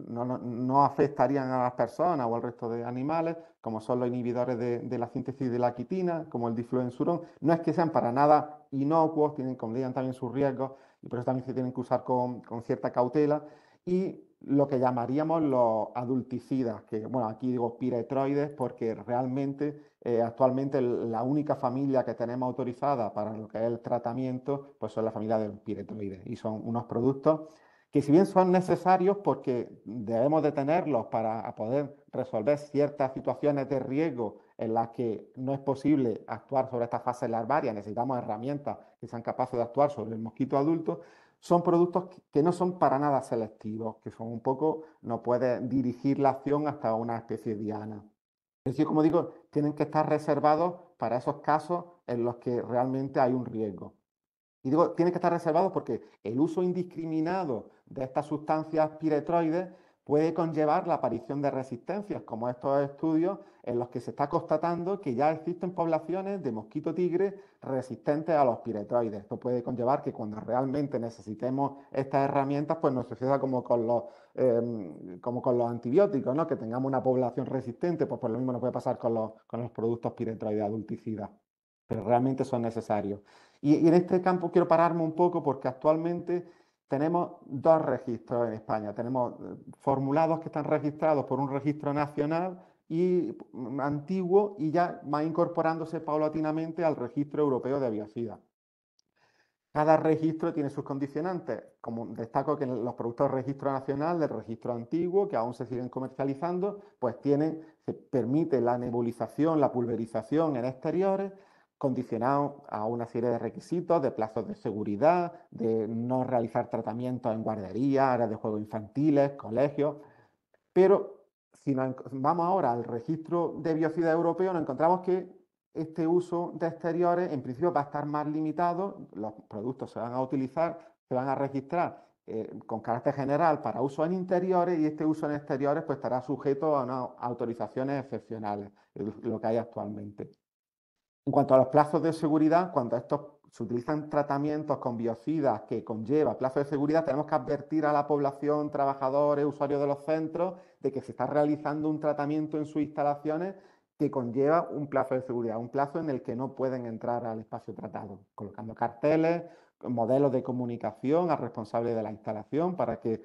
no afectarían a las personas o al resto de animales, como son los inhibidores de la síntesis de la quitina, como el difluensurón. No es que sean para nada inocuos, conllevan también sus riesgos y por eso también se tienen que usar con cierta cautela. Y lo que llamaríamos los adulticidas, que bueno, aquí digo piretroides porque realmente actualmente la única familia que tenemos autorizada para lo que es el tratamiento, pues son la familia de los piretroides y son unos productos que si bien son necesarios porque debemos de tenerlos para poder resolver ciertas situaciones de riesgo en las que no es posible actuar sobre estas fases larvarias, necesitamos herramientas que sean capaces de actuar sobre el mosquito adulto, son productos que no son para nada selectivos, que son un poco, no puede dirigir la acción hasta una especie diana. Es decir, como digo, tienen que estar reservados para esos casos en los que realmente hay un riesgo. Y digo, tiene que estar reservado porque el uso indiscriminado de estas sustancias piretroides puede conllevar la aparición de resistencias, como estos estudios en los que se está constatando que ya existen poblaciones de mosquito tigre resistentes a los piretroides. Esto puede conllevar que cuando realmente necesitemos estas herramientas, pues nos suceda como con los antibióticos, ¿no? Que tengamos una población resistente, pues por lo mismo nos puede pasar con los productos piretroides adulticidas, pero realmente son necesarios. Y en este campo quiero pararme un poco porque actualmente tenemos dos registros en España. Tenemos formulados que están registrados por un registro nacional y antiguo y ya va incorporándose paulatinamente al registro europeo de biocidas. Cada registro tiene sus condicionantes. Como destaco que los productos del registro nacional, del registro antiguo, que aún se siguen comercializando, pues se permite la nebulización, la pulverización en exteriores, condicionado a una serie de requisitos, de plazos de seguridad, de no realizar tratamientos en guarderías, áreas de juego infantiles, colegios. Pero si vamos ahora al registro de biocidas europeo, nos encontramos que este uso de exteriores en principio va a estar más limitado, los productos se van a utilizar, se van a registrar con carácter general para uso en interiores y este uso en exteriores pues estará sujeto a unas autorizaciones excepcionales, lo que hay actualmente. En cuanto a los plazos de seguridad, cuando se utilizan tratamientos con biocidas que conlleva plazos de seguridad, tenemos que advertir a la población, trabajadores, usuarios de los centros, de que se está realizando un tratamiento en sus instalaciones que conlleva un plazo de seguridad, un plazo en el que no pueden entrar al espacio tratado, colocando carteles, modelos de comunicación al responsable de la instalación para que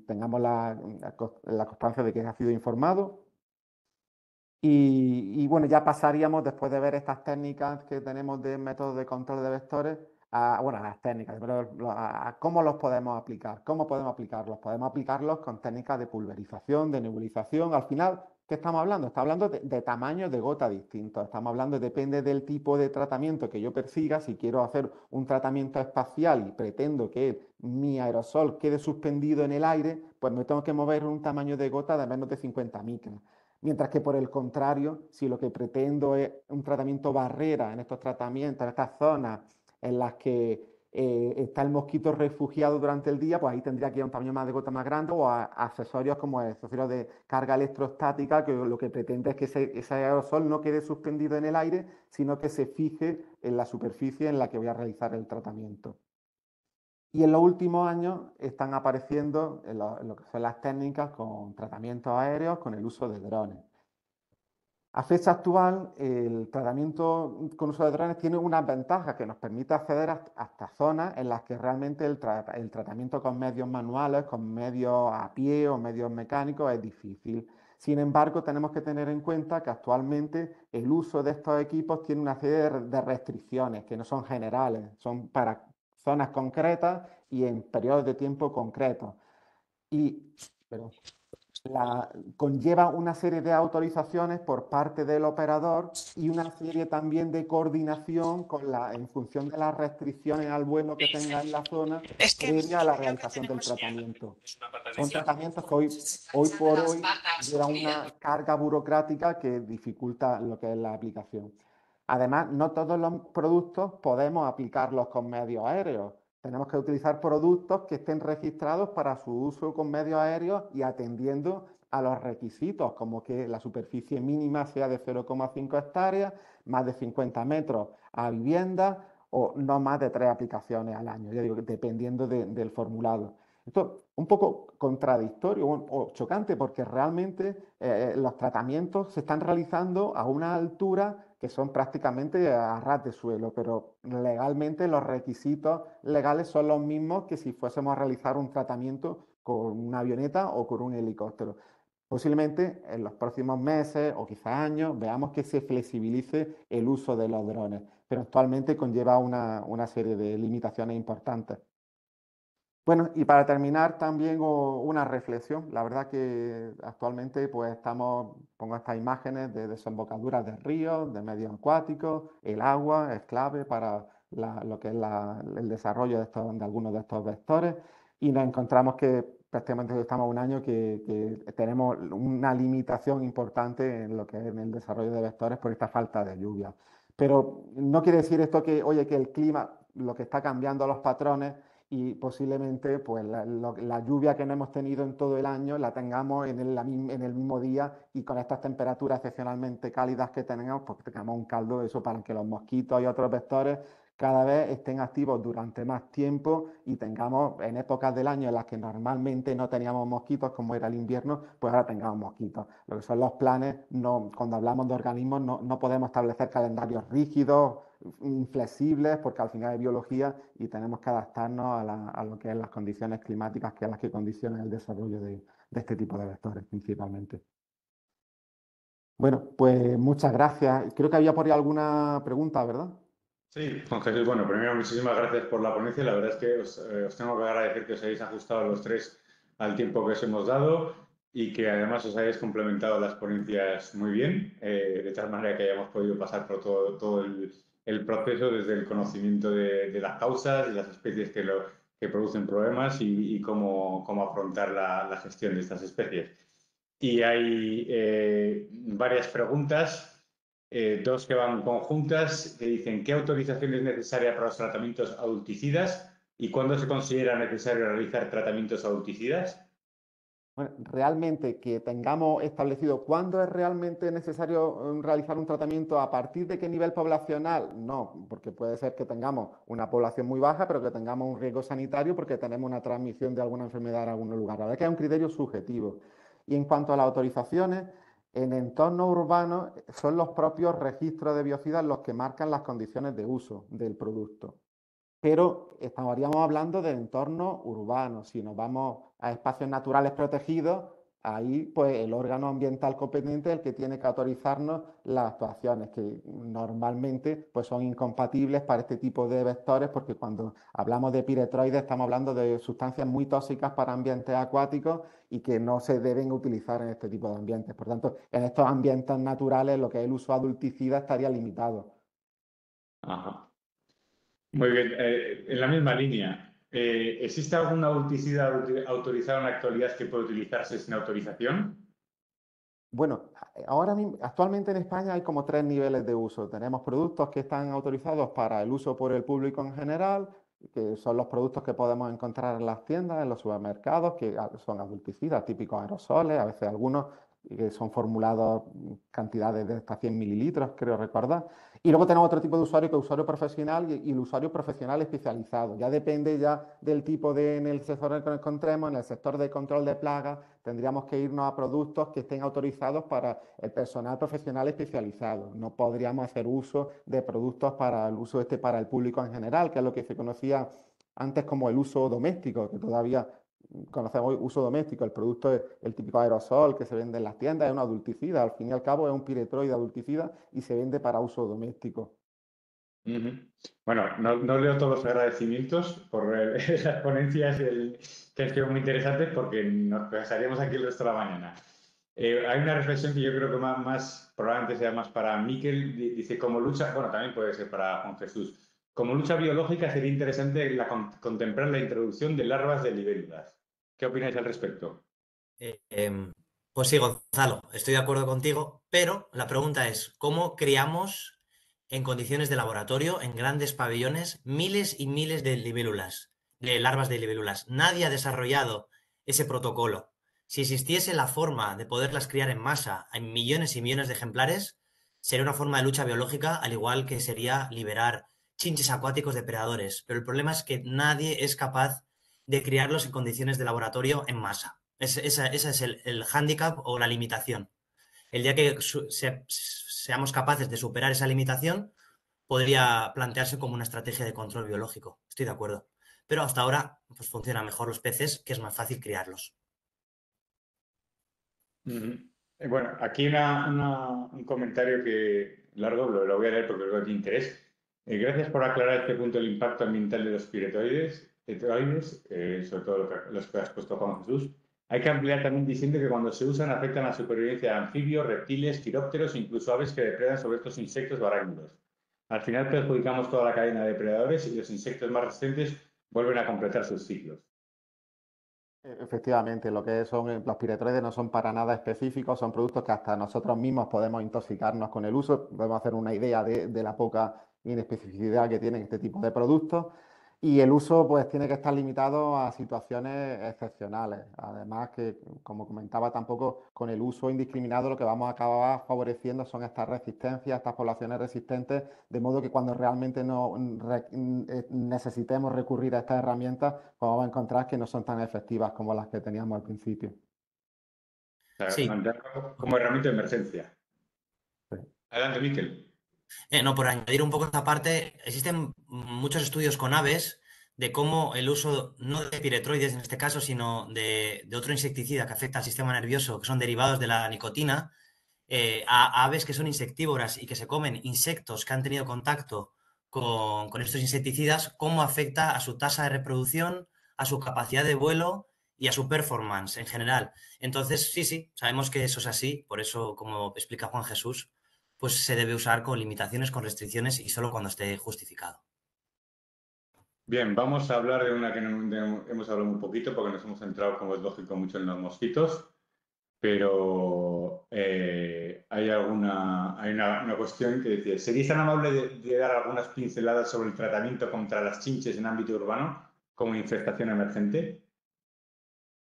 tengamos la constancia de que ha sido informado. Y bueno, ya pasaríamos, después de ver estas técnicas que tenemos de métodos de control de vectores, a las técnicas, a cómo los podemos aplicar. ¿Cómo podemos aplicarlos? Podemos aplicarlos con técnicas de pulverización, de nebulización. Al final, ¿qué estamos hablando? Estamos hablando de tamaños de gota distintos. Estamos hablando, depende del tipo de tratamiento que yo persiga. Si quiero hacer un tratamiento espacial y pretendo que mi aerosol quede suspendido en el aire, pues me tengo que mover un tamaño de gota de menos de 50 micras. Mientras que por el contrario, si lo que pretendo es un tratamiento barrera en estos tratamientos, en estas zonas en las que está el mosquito refugiado durante el día, pues ahí tendría que ir a un tamaño más de gota más grande o a accesorios como accesorios de carga electrostática, que lo que pretende es que ese aerosol no quede suspendido en el aire, sino que se fije en la superficie en la que voy a realizar el tratamiento. Y en los últimos años están apareciendo en lo que son las técnicas con tratamientos aéreos, con el uso de drones. A fecha actual, el tratamiento con uso de drones tiene unas ventajas que nos permite acceder hasta zonas en las que realmente el tratamiento con medios manuales, con medios a pie o medios mecánicos es difícil. Sin embargo, tenemos que tener en cuenta que actualmente el uso de estos equipos tiene una serie de restricciones que no son generales, son para zonas concretas y en periodos de tiempo concretos. Conlleva una serie de autorizaciones por parte del operador y una serie también de coordinación en función de las restricciones al vuelo que tenga en la zona previa a la realización del tratamiento. Son tratamientos que hoy por hoy llevan una carga burocrática que dificulta lo que es la aplicación. Además, no todos los productos podemos aplicarlos con medios aéreos. Tenemos que utilizar productos que estén registrados para su uso con medios aéreos y atendiendo a los requisitos, como que la superficie mínima sea de 0,5 hectáreas, más de 50 metros a vivienda o no más de 3 aplicaciones al año, ya digo, dependiendo del formulado. Esto es un poco contradictorio o chocante porque realmente los tratamientos se están realizando a una altura que son prácticamente a ras de suelo, pero legalmente los requisitos legales son los mismos que si fuésemos a realizar un tratamiento con una avioneta o con un helicóptero. Posiblemente en los próximos meses o quizás años veamos que se flexibilice el uso de los drones, pero actualmente conlleva una serie de limitaciones importantes. Bueno, y para terminar también una reflexión. La verdad que actualmente pues pongo estas imágenes de desembocaduras de ríos, de medios acuáticos. El agua es clave para lo que es el desarrollo de algunos de estos vectores y nos encontramos que prácticamente estamos un año que tenemos una limitación importante en lo que es en el desarrollo de vectores por esta falta de lluvia. Pero no quiere decir esto que, oye, que el clima, lo que está cambiando los patrones y posiblemente pues la lluvia que no hemos tenido en todo el año la tengamos en el mismo día y con estas temperaturas excepcionalmente cálidas que tenemos, pues tengamos un caldo eso para que los mosquitos y otros vectores cada vez estén activos durante más tiempo y tengamos en épocas del año en las que normalmente no teníamos mosquitos, como era el invierno, pues ahora tengamos mosquitos. Lo que son los planes, cuando hablamos de organismos, no podemos establecer calendarios rígidos, inflexibles, porque al final es biología y tenemos que adaptarnos a lo que es las condiciones climáticas, que es las que condicionan el desarrollo de este tipo de vectores principalmente. Bueno, pues muchas gracias. Creo que había por ahí alguna pregunta, ¿verdad? Sí, Juan Jesús, bueno, primero muchísimas gracias por la ponencia. La verdad es que os tengo que agradecer que os hayáis ajustado los tres al tiempo que os hemos dado y que además os hayáis complementado las ponencias muy bien, de tal manera que hayamos podido pasar por todo el proceso desde el conocimiento de las causas, de las especies que producen problemas y cómo afrontar la gestión de estas especies. Y hay varias preguntas. Dos que van conjuntas, que dicen ¿qué autorización es necesaria para los tratamientos adulticidas y cuándo se considera necesario realizar tratamientos adulticidas? Bueno, realmente que tengamos establecido cuándo es realmente necesario realizar un tratamiento, a partir de qué nivel poblacional, no, porque puede ser que tengamos una población muy baja, pero que tengamos un riesgo sanitario porque tenemos una transmisión de alguna enfermedad en algún lugar. La verdad es que es un criterio subjetivo. Y en cuanto a las autorizaciones, en entornos urbanos son los propios registros de biocidas los que marcan las condiciones de uso del producto. Pero estaríamos hablando de entornos urbanos. Si nos vamos a espacios naturales protegidos, ahí pues el órgano ambiental competente es el que tiene que autorizarnos las actuaciones, que normalmente pues son incompatibles para este tipo de vectores, porque cuando hablamos de piretroides estamos hablando de sustancias muy tóxicas para ambientes acuáticos y que no se deben utilizar en este tipo de ambientes. Por tanto, en estos ambientes naturales lo que es el uso adulticida estaría limitado. Ajá. Muy bien. En la misma línea, ¿existe alguna adulticida autorizada en la actualidad que puede utilizarse sin autorización? Bueno, actualmente en España hay como 3 niveles de uso. Tenemos productos que están autorizados para el uso por el público en general, que son los productos que podemos encontrar en las tiendas, en los supermercados, que son adulticidas, típicos aerosoles, a veces algunos que son formulados cantidades de hasta 100 mililitros, creo recordar. Y luego tenemos otro tipo de usuario que es usuario profesional y el usuario profesional especializado. Ya depende ya del tipo en el sector en el que nos encontremos, en el sector de control de plagas, tendríamos que irnos a productos que estén autorizados para el personal profesional especializado. No podríamos hacer uso de productos para el uso para el público en general, que es lo que se conocía antes como el uso doméstico, que todavía conocemos hoy uso doméstico. El producto es el típico aerosol que se vende en las tiendas, es un adulticida, al fin y al cabo es un piretroide adulticida y se vende para uso doméstico. Bueno, no leo todos los agradecimientos por las ponencias que han sido muy interesantes porque nos pasaríamos aquí el resto de la mañana. Hay una reflexión que yo creo que probablemente sea más para Miquel, dice como lucha, bueno, también puede ser para Juan Jesús, como lucha biológica sería interesante contemplar la introducción de larvas de libélulas. ¿Qué opináis al respecto? Pues sí, Gonzalo, estoy de acuerdo contigo, pero la pregunta es, ¿cómo criamos en condiciones de laboratorio, en grandes pabellones, miles y miles de libélulas, de larvas de libélulas? Nadie ha desarrollado ese protocolo. Si existiese la forma de poderlas criar en masa, en millones y millones de ejemplares, sería una forma de lucha biológica, al igual que sería liberar chinches acuáticos depredadores. Pero el problema es que nadie es capaz de criarlos en condiciones de laboratorio en masa. Ese es el hándicap o la limitación. El día que seamos capaces de superar esa limitación, podría plantearse como una estrategia de control biológico. Estoy de acuerdo. Pero hasta ahora pues, funcionan mejor los peces, que es más fácil criarlos. Bueno, aquí un comentario que largo, lo voy a leer porque creo que tiene interés. Gracias por aclarar este punto del impacto ambiental de los piretoides, sobre todo los que has puesto, Juan Jesús. Hay que ampliar también diciendo que cuando se usan afectan la supervivencia de anfibios, reptiles, quirópteros e incluso aves que depredan sobre estos insectos o arácnidos. Al final perjudicamos toda la cadena de depredadores y los insectos más resistentes vuelven a completar sus ciclos. Efectivamente, lo que son los piretoides no son para nada específicos, son productos que hasta nosotros mismos podemos intoxicarnos con el uso, podemos hacer una idea de la poca inespecificidad que tienen este tipo de productos. Y el uso pues tiene que estar limitado a situaciones excepcionales. Además que, como comentaba, tampoco con el uso indiscriminado lo que vamos a acabar favoreciendo son estas resistencias, estas poblaciones resistentes, de modo que cuando realmente no necesitemos recurrir a estas herramientas, pues vamos a encontrar que no son tan efectivas como las que teníamos al principio. Sí. Como herramienta de emergencia. Sí. Adelante, Miquel. No, por añadir un poco esta parte, existen muchos estudios con aves de cómo el uso, no de piretroides en este caso, sino de otro insecticida que afecta al sistema nervioso, que son derivados de la nicotina, a aves que son insectívoras y que se comen insectos que han tenido contacto con estos insecticidas, cómo afecta a su tasa de reproducción, a su capacidad de vuelo y a su performance en general. Entonces, sí, sabemos que eso es así, por eso, como explica Juan Jesús, pues se debe usar con limitaciones, con restricciones y solo cuando esté justificado. Bien, vamos a hablar de una que hemos hablado un poquito porque nos hemos centrado, como es lógico, mucho en los mosquitos, pero hay una cuestión que decía, ¿seríais tan amable de dar algunas pinceladas sobre el tratamiento contra las chinches en ámbito urbano como infestación emergente?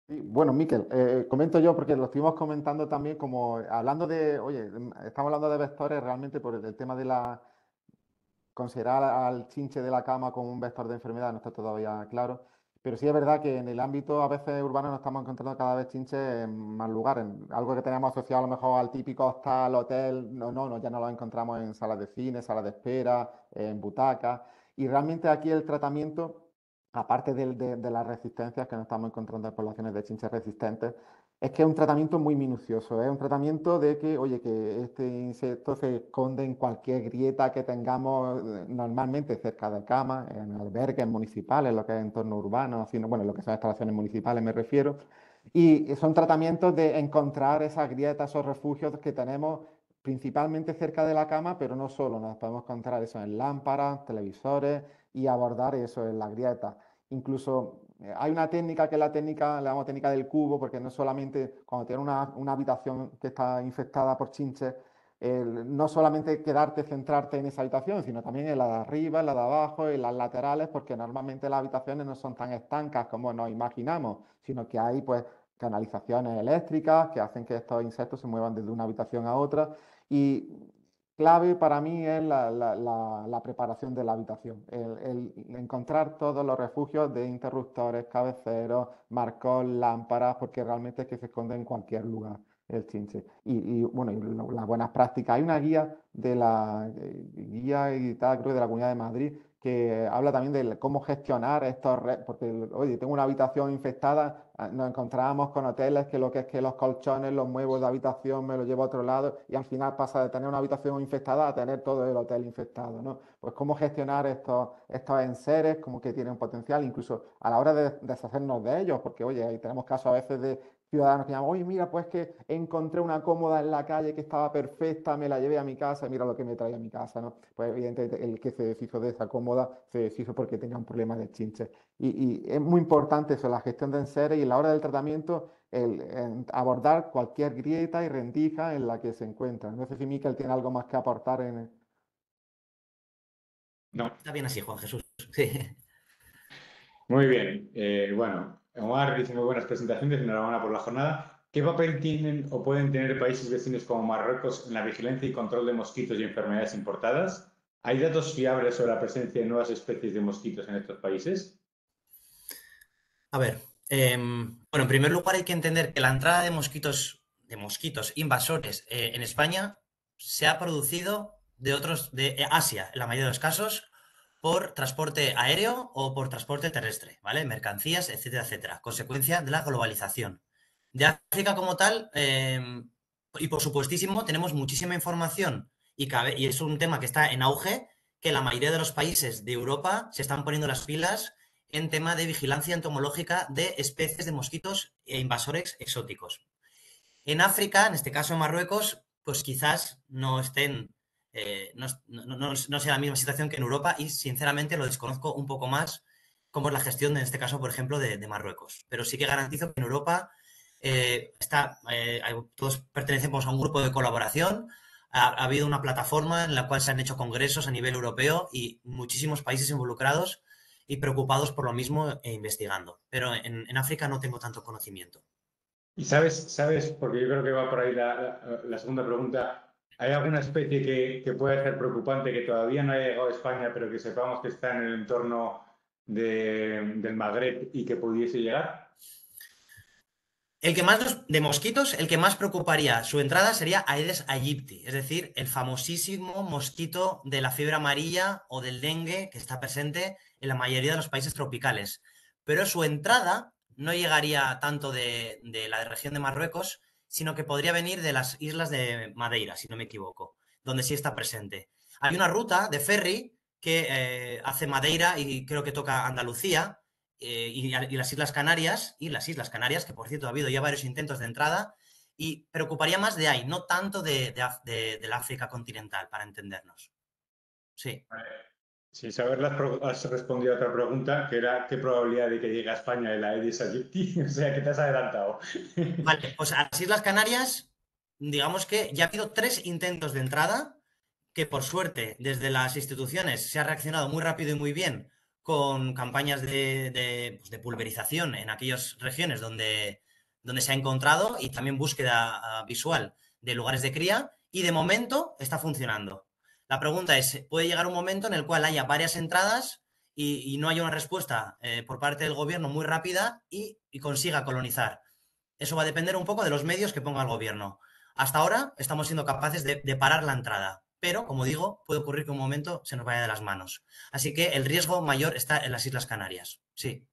Sí, bueno, Miquel, comento yo porque lo estuvimos comentando también como hablando de, oye, estamos hablando de vectores realmente por el tema de considerar al chinche de la cama como un vector de enfermedad no está todavía claro, pero sí es verdad que en el ámbito a veces urbano nos estamos encontrando cada vez chinches en más lugares, algo que tenemos asociado a lo mejor al típico hostal, hotel, ya no lo encontramos en salas de cine, salas de espera, en butacas, y realmente aquí el tratamiento, aparte de las resistencias que nos estamos encontrando en poblaciones de chinches resistentes, es que es un tratamiento muy minucioso, es un tratamiento de que, oye, que este insecto se esconde en cualquier grieta que tengamos normalmente cerca de camas, en albergues municipales, lo que es entorno urbano, sino, bueno, lo que son instalaciones municipales me refiero. Y son tratamientos de encontrar esas grietas, esos refugios que tenemos principalmente cerca de la cama, pero no solo, nos podemos encontrar eso en lámparas, televisores y abordar eso en las grietas. Incluso hay una técnica que es la técnica, le llamamos técnica del cubo, porque no solamente cuando tienes una habitación que está infectada por chinches, no solamente quedarte, centrarte en esa habitación, sino también en la de arriba, en la de abajo, en las laterales, porque normalmente las habitaciones no son tan estancas como nos imaginamos, sino que hay pues canalizaciones eléctricas que hacen que estos insectos se muevan desde una habitación a otra. Y clave para mí es la preparación de la habitación, el encontrar todos los refugios de interruptores, cabeceros, marcos, lámparas, porque realmente es que se esconde en cualquier lugar el chinche. Bueno, las buenas prácticas. Hay una guía de la guía editada, creo, de la Comunidad de Madrid, que habla también de cómo gestionar estos, porque, oye, tengo una habitación infectada, nos encontrábamos con hoteles que lo que es que los colchones los muevo de habitación, me los llevo a otro lado y al final pasa de tener una habitación infectada a tener todo el hotel infectado, ¿no? Pues cómo gestionar estos enseres, como que tienen potencial, incluso a la hora de deshacernos de ellos, porque, oye, ahí tenemos casos a veces de ciudadanos que llaman, oye, mira, pues que encontré una cómoda en la calle que estaba perfecta, me la llevé a mi casa, mira lo que me traía a mi casa, ¿no? Pues evidentemente el que se deshizo de esa cómoda se deshizo porque tenía un problema de chinche. Y es muy importante eso, la gestión de enseres y a la hora del tratamiento, abordar cualquier grieta y rendija en la que se encuentra. No sé si Miquel tiene algo más que aportar en... No. Está bien así, Juan Jesús. Sí. Muy bien. Bueno, Omar dice muy buenas presentaciones, enhorabuena por la jornada. ¿Qué papel tienen o pueden tener países vecinos como Marruecos en la vigilancia y control de mosquitos y enfermedades importadas? ¿Hay datos fiables sobre la presencia de nuevas especies de mosquitos en estos países? A ver, bueno, en primer lugar hay que entender que la entrada de mosquitos invasores en España se ha producido de Asia, en la mayoría de los casos, por transporte aéreo o por transporte terrestre, ¿vale? Mercancías, etcétera, etcétera, consecuencia de la globalización. De África como tal, y por supuestísimo, tenemos muchísima información y es un tema que está en auge, que la mayoría de los países de Europa se están poniendo las pilas en tema de vigilancia entomológica de especies de mosquitos e invasores exóticos. En África, en este caso en Marruecos, pues quizás no estén, no sea la misma situación que en Europa y sinceramente lo desconozco un poco más cómo es la gestión, en este caso, por ejemplo, de Marruecos. Pero sí que garantizo que en Europa todos pertenecemos a un grupo de colaboración. Ha habido una plataforma en la cual se han hecho congresos a nivel europeo y muchísimos países involucrados y preocupados por lo mismo e investigando. Pero en África no tengo tanto conocimiento. Y sabes, porque yo creo que va por ahí la segunda pregunta, ¿hay alguna especie que pueda ser preocupante, que todavía no haya llegado a España, pero que sepamos que está en el entorno del Magreb y que pudiese llegar? De mosquitos, el que más preocuparía su entrada sería Aedes aegypti, es decir, el famosísimo mosquito de la fiebre amarilla o del dengue que está presente en la mayoría de los países tropicales. Pero su entrada no llegaría tanto de la región de Marruecos, sino que podría venir de las islas de Madeira, si no me equivoco, donde sí está presente. Hay una ruta de ferry que hace Madeira y creo que toca Andalucía, y las Islas Canarias, que por cierto ha habido ya varios intentos de entrada, y preocuparía más de ahí, no tanto del África continental, para entendernos. Sí. Sin saberlo, has respondido a otra pregunta, que era qué probabilidad de que llegue a España el Aedes aegypti, o sea que te has adelantado. Vale, pues a las Islas Canarias, digamos que ya ha habido 3 intentos de entrada, que por suerte desde las instituciones se ha reaccionado muy rápido y muy bien con campañas pues de pulverización en aquellas regiones donde se ha encontrado y también búsqueda visual de lugares de cría y de momento está funcionando. La pregunta es, ¿puede llegar un momento en el cual haya varias entradas y no haya una respuesta por parte del gobierno muy rápida y consiga colonizar? Eso va a depender un poco de los medios que ponga el gobierno. Hasta ahora estamos siendo capaces de parar la entrada, pero, como digo, puede ocurrir que un momento se nos vaya de las manos. Así que el riesgo mayor está en las Islas Canarias. Sí.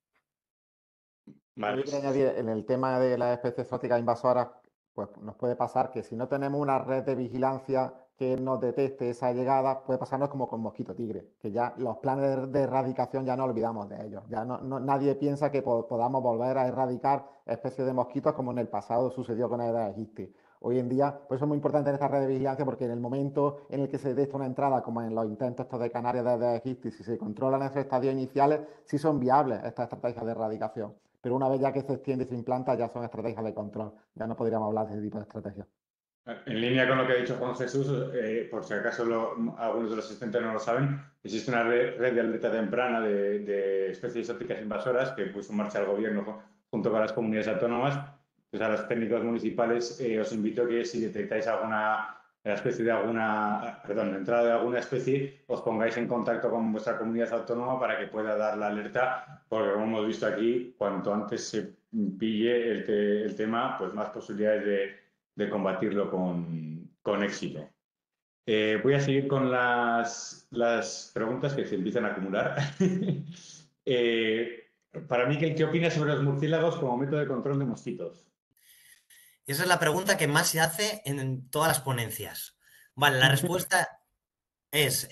Vale. Yo quería añadir, en el tema de las especies exóticas invasoras, pues nos puede pasar que si no tenemos una red de vigilancia que nos detecte esa llegada, puede pasarnos como con mosquito tigre, que ya los planes de erradicación ya no olvidamos de ellos. Ya nadie piensa que podamos volver a erradicar especies de mosquitos como en el pasado sucedió con Aedes aegypti. Hoy en día, por eso es muy importante esta red de vigilancia, porque en el momento en el que se detecta una entrada, como en los intentos estos de Canarias de Aedes aegypti, si se controlan esos estadios iniciales, sí son viables estas estrategias de erradicación. Pero una vez ya que se extiende y se implanta, ya son estrategias de control. Ya no podríamos hablar de ese tipo de estrategias. En línea con lo que ha dicho Juan Jesús, por si acaso algunos de los asistentes no lo saben, existe una red de alerta temprana de especies exóticas invasoras que puso en marcha el gobierno junto con las comunidades autónomas. Pues a los técnicos municipales os invito a que si detectáis entrada de alguna especie, os pongáis en contacto con vuestra comunidad autónoma para que pueda dar la alerta, porque como hemos visto aquí, cuanto antes se pille el tema, pues más posibilidades de combatirlo con éxito. Voy a seguir con las preguntas que se empiezan a acumular. Para mí, ¿qué opinas sobre los murciélagos como método de control de mosquitos? Esa es la pregunta que más se hace en todas las ponencias. Vale, la respuesta es,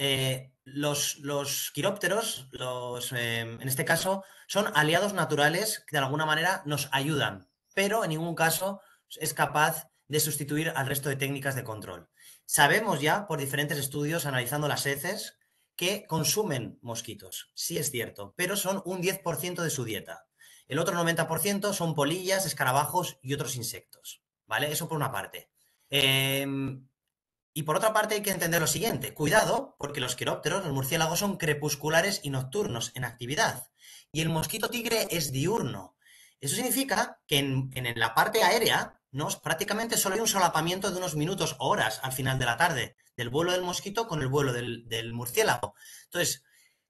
los quirópteros, en este caso, son aliados naturales que de alguna manera nos ayudan, pero en ningún caso es capaz de sustituir al resto de técnicas de control. Sabemos ya, por diferentes estudios analizando las heces, que consumen mosquitos, sí es cierto, pero son un 10% de su dieta. El otro 90% son polillas, escarabajos y otros insectos, ¿vale? Eso por una parte. Y por otra parte hay que entender lo siguiente, cuidado, porque los quirópteros, los murciélagos, son crepusculares y nocturnos en actividad, y el mosquito tigre es diurno. Eso significa que en la parte aérea, ¿no? Prácticamente solo hay un solapamiento de unos minutos o horas al final de la tarde, del vuelo del mosquito con el vuelo del murciélago. Entonces,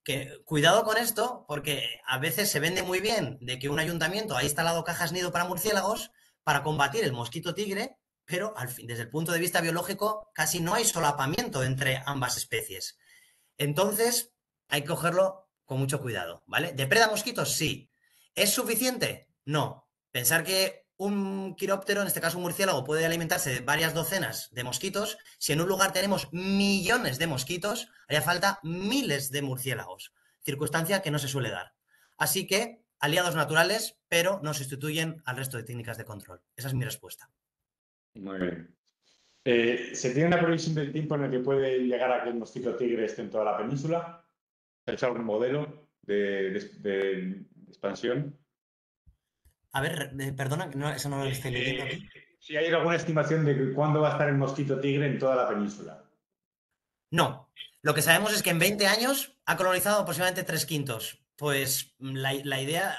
que cuidado con esto, porque a veces se vende muy bien de que un ayuntamiento ha instalado cajas nido para murciélagos para combatir el mosquito tigre, pero desde el punto de vista biológico casi no hay solapamiento entre ambas especies. Entonces, hay que cogerlo con mucho cuidado, ¿vale? ¿Depreda mosquitos? Sí. ¿Es suficiente? No. Pensar que un quiróptero, en este caso un murciélago, puede alimentarse de varias docenas de mosquitos. Si en un lugar tenemos millones de mosquitos, haría falta miles de murciélagos, circunstancia que no se suele dar. Así que, aliados naturales, pero no sustituyen al resto de técnicas de control. Esa es mi respuesta. Muy bien. ¿Se tiene una previsión del tiempo en el que puede llegar a que el mosquito tigre esté en toda la península? ¿Se ha hecho algún modelo de expansión? A ver, perdona, no, eso no lo estoy leyendo aquí. Si hay alguna estimación de cuándo va a estar el mosquito tigre en toda la península. No. Lo que sabemos es que en 20 años ha colonizado aproximadamente 3/5. Pues la idea,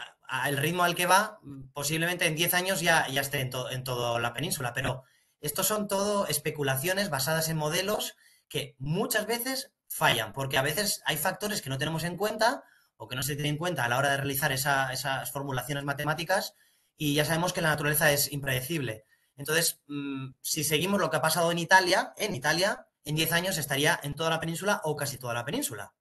el ritmo al que va, posiblemente en 10 años ya esté en toda la península. Pero estos son todo especulaciones basadas en modelos que muchas veces fallan, porque a veces hay factores que no tenemos en cuenta o que no se tienen en cuenta a la hora de realizar esas formulaciones matemáticas, y ya sabemos que la naturaleza es impredecible. Entonces, si seguimos lo que ha pasado en Italia, en 10 años estaría en toda la península o casi toda la península.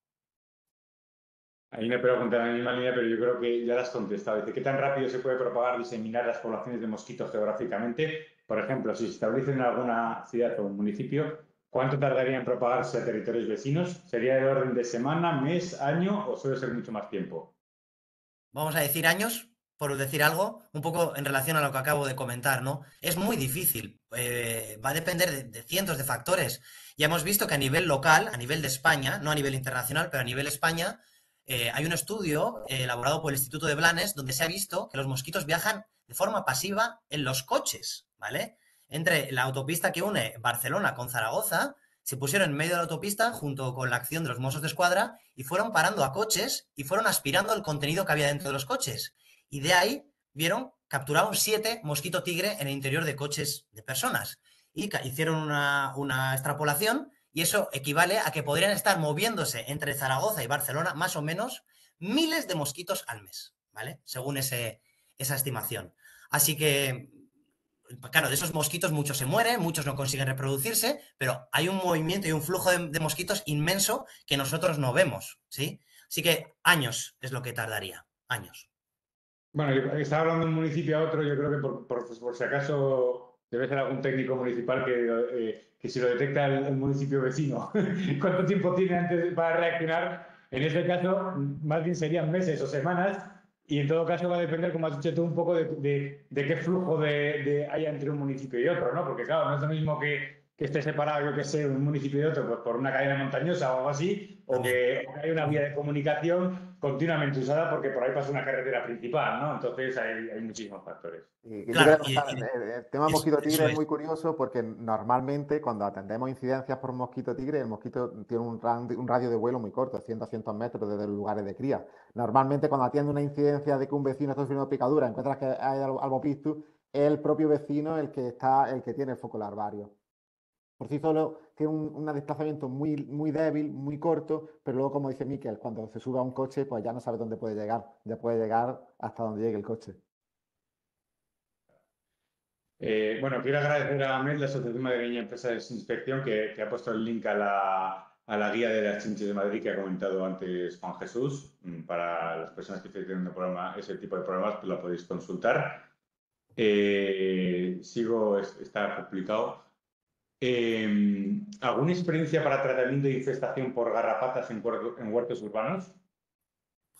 Hay una pregunta en la misma línea, pero yo creo que ya la has contestado. Dice, ¿qué tan rápido se puede propagar y diseminar las poblaciones de mosquitos geográficamente? Por ejemplo, si se establece en alguna ciudad o un municipio, ¿cuánto tardaría en propagarse a territorios vecinos? ¿Sería de orden de semana, mes, año o suele ser mucho más tiempo? Vamos a decir años, por decir algo, un poco en relación a lo que acabo de comentar, ¿no? Es muy difícil, va a depender de cientos de factores. Ya hemos visto que a nivel local, a nivel de España, no a nivel internacional, pero a nivel España, hay un estudio elaborado por el Instituto de Blanes donde se ha visto que los mosquitos viajan de forma pasiva en los coches, ¿vale? Entre la autopista que une Barcelona con Zaragoza, se pusieron en medio de la autopista junto con la acción de los Mossos de Escuadra y fueron parando a coches y fueron aspirando el contenido que había dentro de los coches. Y de ahí capturaron 7 mosquito tigre en el interior de coches de personas. Y hicieron una extrapolación y eso equivale a que podrían estar moviéndose entre Zaragoza y Barcelona más o menos miles de mosquitos al mes, ¿vale? Según esa estimación. Así que, claro, de esos mosquitos muchos se mueren, muchos no consiguen reproducirse, pero hay un movimiento y un flujo de mosquitos inmenso que nosotros no vemos, ¿sí? Así que años es lo que tardaría, años. Bueno, yo estaba hablando de un municipio a otro, yo creo que por si acaso debe ser algún técnico municipal que si lo detecta el municipio vecino, ¿cuánto tiempo tiene antes para reaccionar? En este caso, más bien serían meses o semanas, y en todo caso va a depender, como has dicho tú, un poco de qué flujo haya entre un municipio y otro, ¿no? Porque claro, no es lo mismo que esté separado, yo que sé, un municipio y otro, pues por una cadena montañosa o algo así, o que haya una vía de comunicación continuamente usada porque por ahí pasa una carretera principal, ¿no? Entonces hay muchísimos factores. Yo Claro, creo que el tema mosquito tigre es muy curioso porque normalmente cuando atendemos incidencias por mosquito tigre, el mosquito tiene un radio de vuelo muy corto, 100-200 metros desde los lugares de cría. Normalmente cuando atiende una incidencia de que un vecino está sufriendo picadura, encuentras que hay albopictus, es el propio vecino el que tiene el foco larvario. Por sí solo tiene un desplazamiento muy, muy débil, muy corto, pero luego, como dice Miquel, cuando se sube a un coche, pues ya no sabe dónde puede llegar, ya puede llegar hasta donde llegue el coche. Bueno, quiero agradecer a AMED, la Asociación Madrileña de Empresas de Inspección, que ha puesto el link a la guía de las chinches de Madrid que ha comentado antes Juan Jesús. Para las personas que estén teniendo ese tipo de problemas, pues la podéis consultar. Está publicado. ¿Alguna experiencia para tratamiento de infestación por garrapatas en huertos urbanos?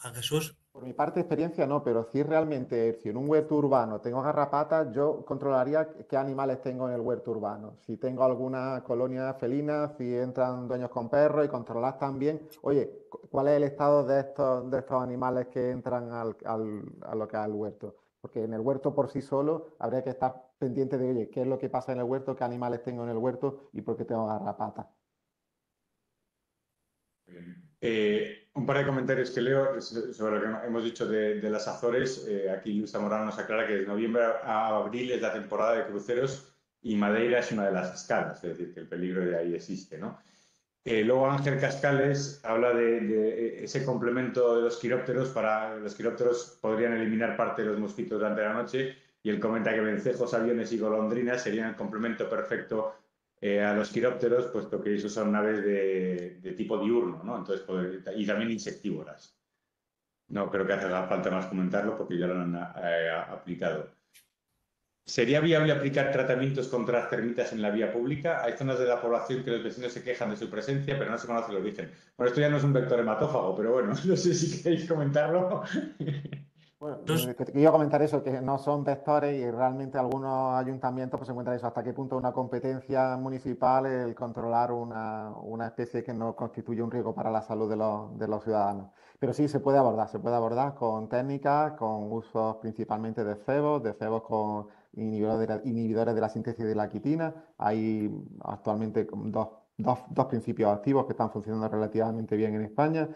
Juan Jesús. Por mi parte, experiencia no, pero si realmente, si en un huerto urbano tengo garrapatas, yo controlaría qué animales tengo en el huerto urbano. Si tengo alguna colonia felina, si entran dueños con perros y controlar también, oye, ¿cuál es el estado de estos animales que entran a lo que es el huerto? Porque en el huerto por sí solo habría que estar pendiente de, oye, ¿qué es lo que pasa en el huerto? ¿Qué animales tengo en el huerto? ¿Y por qué tengo garrapatas? Un par de comentarios que leo sobre lo que hemos dicho de las Azores. Aquí Luis Zamorano nos aclara que de noviembre a abril es la temporada de cruceros y Madeira es una de las escalas, es decir, que el peligro de ahí existe, ¿no? Luego Ángel Cascales habla de ese complemento de los quirópteros. Los quirópteros podrían eliminar parte de los mosquitos durante la noche, y él comenta que vencejos, aviones y golondrinas serían el complemento perfecto a los quirópteros, puesto que esos son aves de tipo diurno, ¿no? Entonces, y también insectívoras. No creo que haga falta más comentarlo porque ya lo han aplicado. ¿Sería viable aplicar tratamientos contra las termitas en la vía pública? Hay zonas de la población que los vecinos se quejan de su presencia, pero no se conoce el origen. Bueno, esto ya no es un vector hematófago, pero bueno, no sé si queréis comentarlo. Bueno, Tus- que quería comentar eso, que no son vectores y realmente algunos ayuntamientos pues se encuentran eso, hasta qué punto es una competencia municipal el controlar una especie que no constituye un riesgo para la salud de los ciudadanos. Pero sí se puede abordar con técnicas, con usos principalmente de cebos con inhibidores de la síntesis de la quitina. Hay actualmente dos principios activos que están funcionando relativamente bien en España.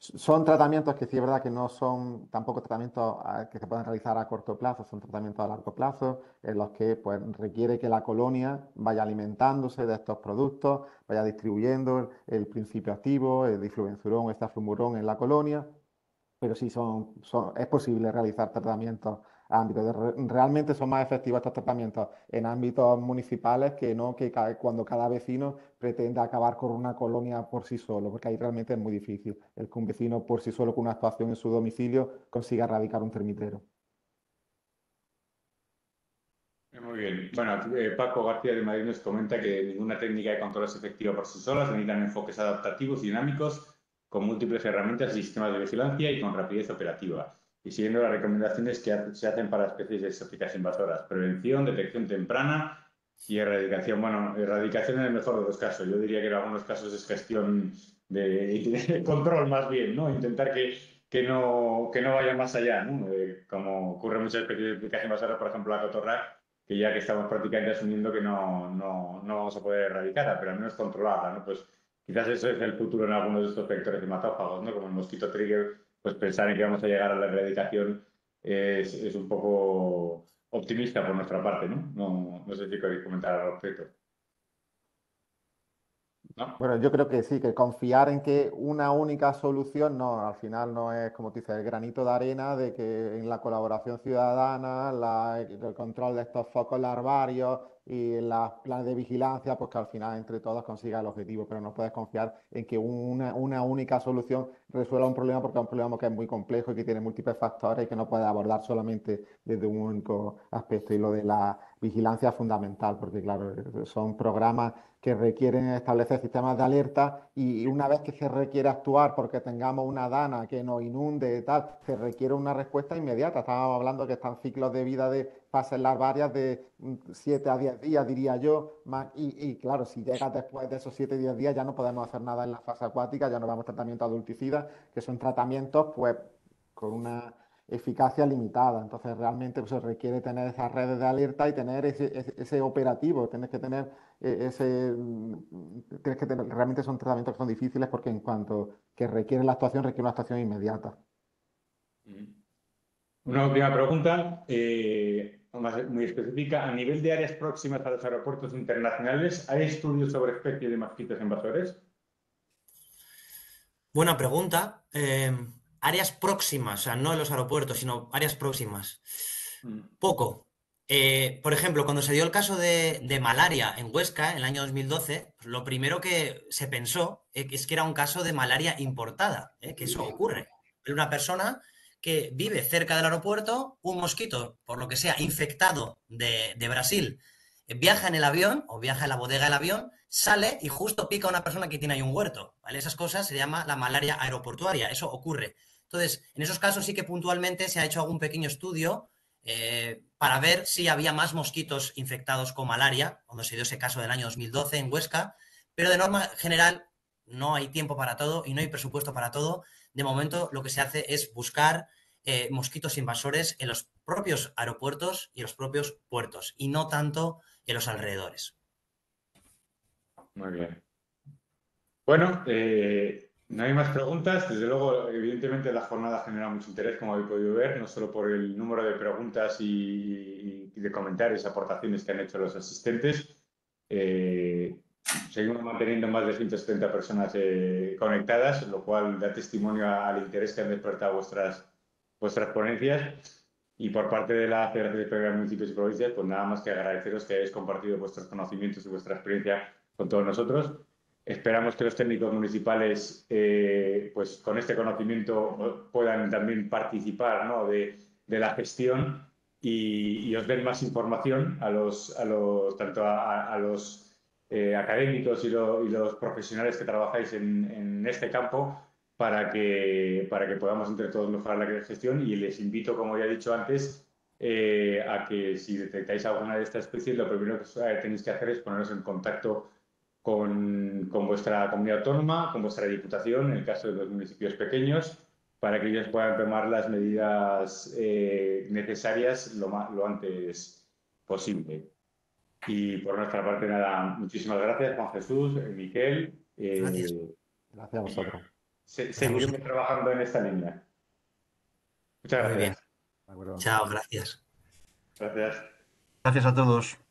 Son tratamientos que sí es verdad que no son tampoco tratamientos que se pueden realizar a corto plazo, son tratamientos a largo plazo en los que pues, requiere que la colonia vaya alimentándose de estos productos, vaya distribuyendo el principio activo, el difluenzuron o estaflumurón en la colonia, pero sí es posible realizar tratamientos a ámbitos. Realmente son más efectivos estos tratamientos en ámbitos municipales que no cuando cada vecino pretende acabar con una colonia por sí solo, porque ahí realmente es muy difícil el que un vecino por sí solo con una actuación en su domicilio consiga erradicar un termitero. Muy bien. Bueno, Paco García de Madrid nos comenta que ninguna técnica de control es efectiva por sí sola, se necesitan enfoques adaptativos y dinámicos con múltiples herramientas y sistemas de vigilancia y con rapidez operativa. Y siguiendo las recomendaciones que se hacen para especies exóticas invasoras: prevención, detección temprana y erradicación. Bueno, erradicación en el mejor de los casos. Yo diría que en algunos casos es gestión de control más bien, ¿no? Intentar que no vaya más allá, ¿no? Como ocurre en muchas especies de exóticas invasoras, por ejemplo la cotorra, que ya que estamos prácticamente asumiendo que no vamos a poder erradicarla, pero al menos controlarla, ¿no? Pues quizás eso es el futuro en algunos de estos vectores hematófagos, ¿no? Como el mosquito trigger, pues pensar en que vamos a llegar a la erradicación es un poco optimista por nuestra parte, ¿no? No sé si queréis comentar al respecto. ¿No? Bueno, yo creo que sí, que confiar en que una única solución, no, al final no es, como tú dices, el granito de arena de que en la colaboración ciudadana, el control de estos focos larvarios y los planes de vigilancia, pues que al final entre todos consiga el objetivo, pero no puedes confiar en que una única solución resuelva un problema porque es un problema que es muy complejo y que tiene múltiples factores y que no puedes abordar solamente desde un único aspecto. Y lo de la vigilancia es fundamental, porque claro, son programas que requieren establecer sistemas de alerta y una vez que se requiere actuar porque tengamos una dana que nos inunde y tal, se requiere una respuesta inmediata. Estábamos hablando que están ciclos de vida de fases larvarias de 7 a 10 días, diría yo, y claro, si llegas después de esos 7 a 10 días ya no podemos hacer nada en la fase acuática, ya no vamos a tratamientos adulticidas, que son tratamientos pues con una eficacia limitada. Entonces, realmente pues, se requiere tener esas redes de alerta y tener ese operativo. Tienes que tener tienes que tener, realmente son tratamientos que son difíciles porque en cuanto que requiere la actuación, requiere una actuación inmediata. Una última pregunta, muy específica. A nivel de áreas próximas a los aeropuertos internacionales, ¿hay estudios sobre especies de mosquitos invasores? Buena pregunta. Áreas próximas, o sea, no en los aeropuertos, sino áreas próximas. Poco. Por ejemplo, cuando se dio el caso de malaria en Huesca en el año 2012, pues lo primero que se pensó es que era un caso de malaria importada, que eso ocurre. Una persona que vive cerca del aeropuerto, un mosquito, por lo que sea, infectado de Brasil, viaja en el avión o viaja en la bodega del avión, sale y justo pica a una persona que tiene ahí un huerto, ¿vale? Esas cosas se llama la malaria aeroportuaria, eso ocurre. Entonces, en esos casos sí que puntualmente se ha hecho algún pequeño estudio para ver si había más mosquitos infectados con malaria, cuando se dio ese caso del año 2012 en Huesca, pero de norma general no hay tiempo para todo y no hay presupuesto para todo. De momento lo que se hace es buscar mosquitos invasores en los propios aeropuertos y en los propios puertos y no tanto en los alrededores. Muy bien. Bueno, no hay más preguntas. Desde luego, evidentemente, la jornada genera mucho interés, como habéis podido ver, no solo por el número de preguntas y de comentarios y aportaciones que han hecho los asistentes. seguimos manteniendo más de 170 personas conectadas, lo cual da testimonio al interés que han despertado vuestras ponencias. Y por parte de la Federación Española de Municipios y Provincias, pues nada más que agradeceros que hayáis compartido vuestros conocimientos y vuestra experiencia con todos nosotros. Esperamos que los técnicos municipales, pues con este conocimiento, puedan también participar, ¿no?, de la gestión y os den más información tanto a los académicos y los profesionales que trabajáis en este campo, para que podamos entre todos mejorar la gestión. Y les invito, como ya he dicho antes, a que si detectáis alguna de estas especies, lo primero que tenéis que hacer es poneros en contacto con vuestra comunidad autónoma, con vuestra diputación, en el caso de los municipios pequeños, para que ellos puedan tomar las medidas necesarias lo antes posible. Y por nuestra parte, nada, muchísimas gracias, Juan Jesús, Miquel. Gracias. Gracias a vosotros. Seguiremos trabajando en esta línea. Muchas Muy bien. gracias. De acuerdo. Chao, gracias. Gracias. Gracias a todos.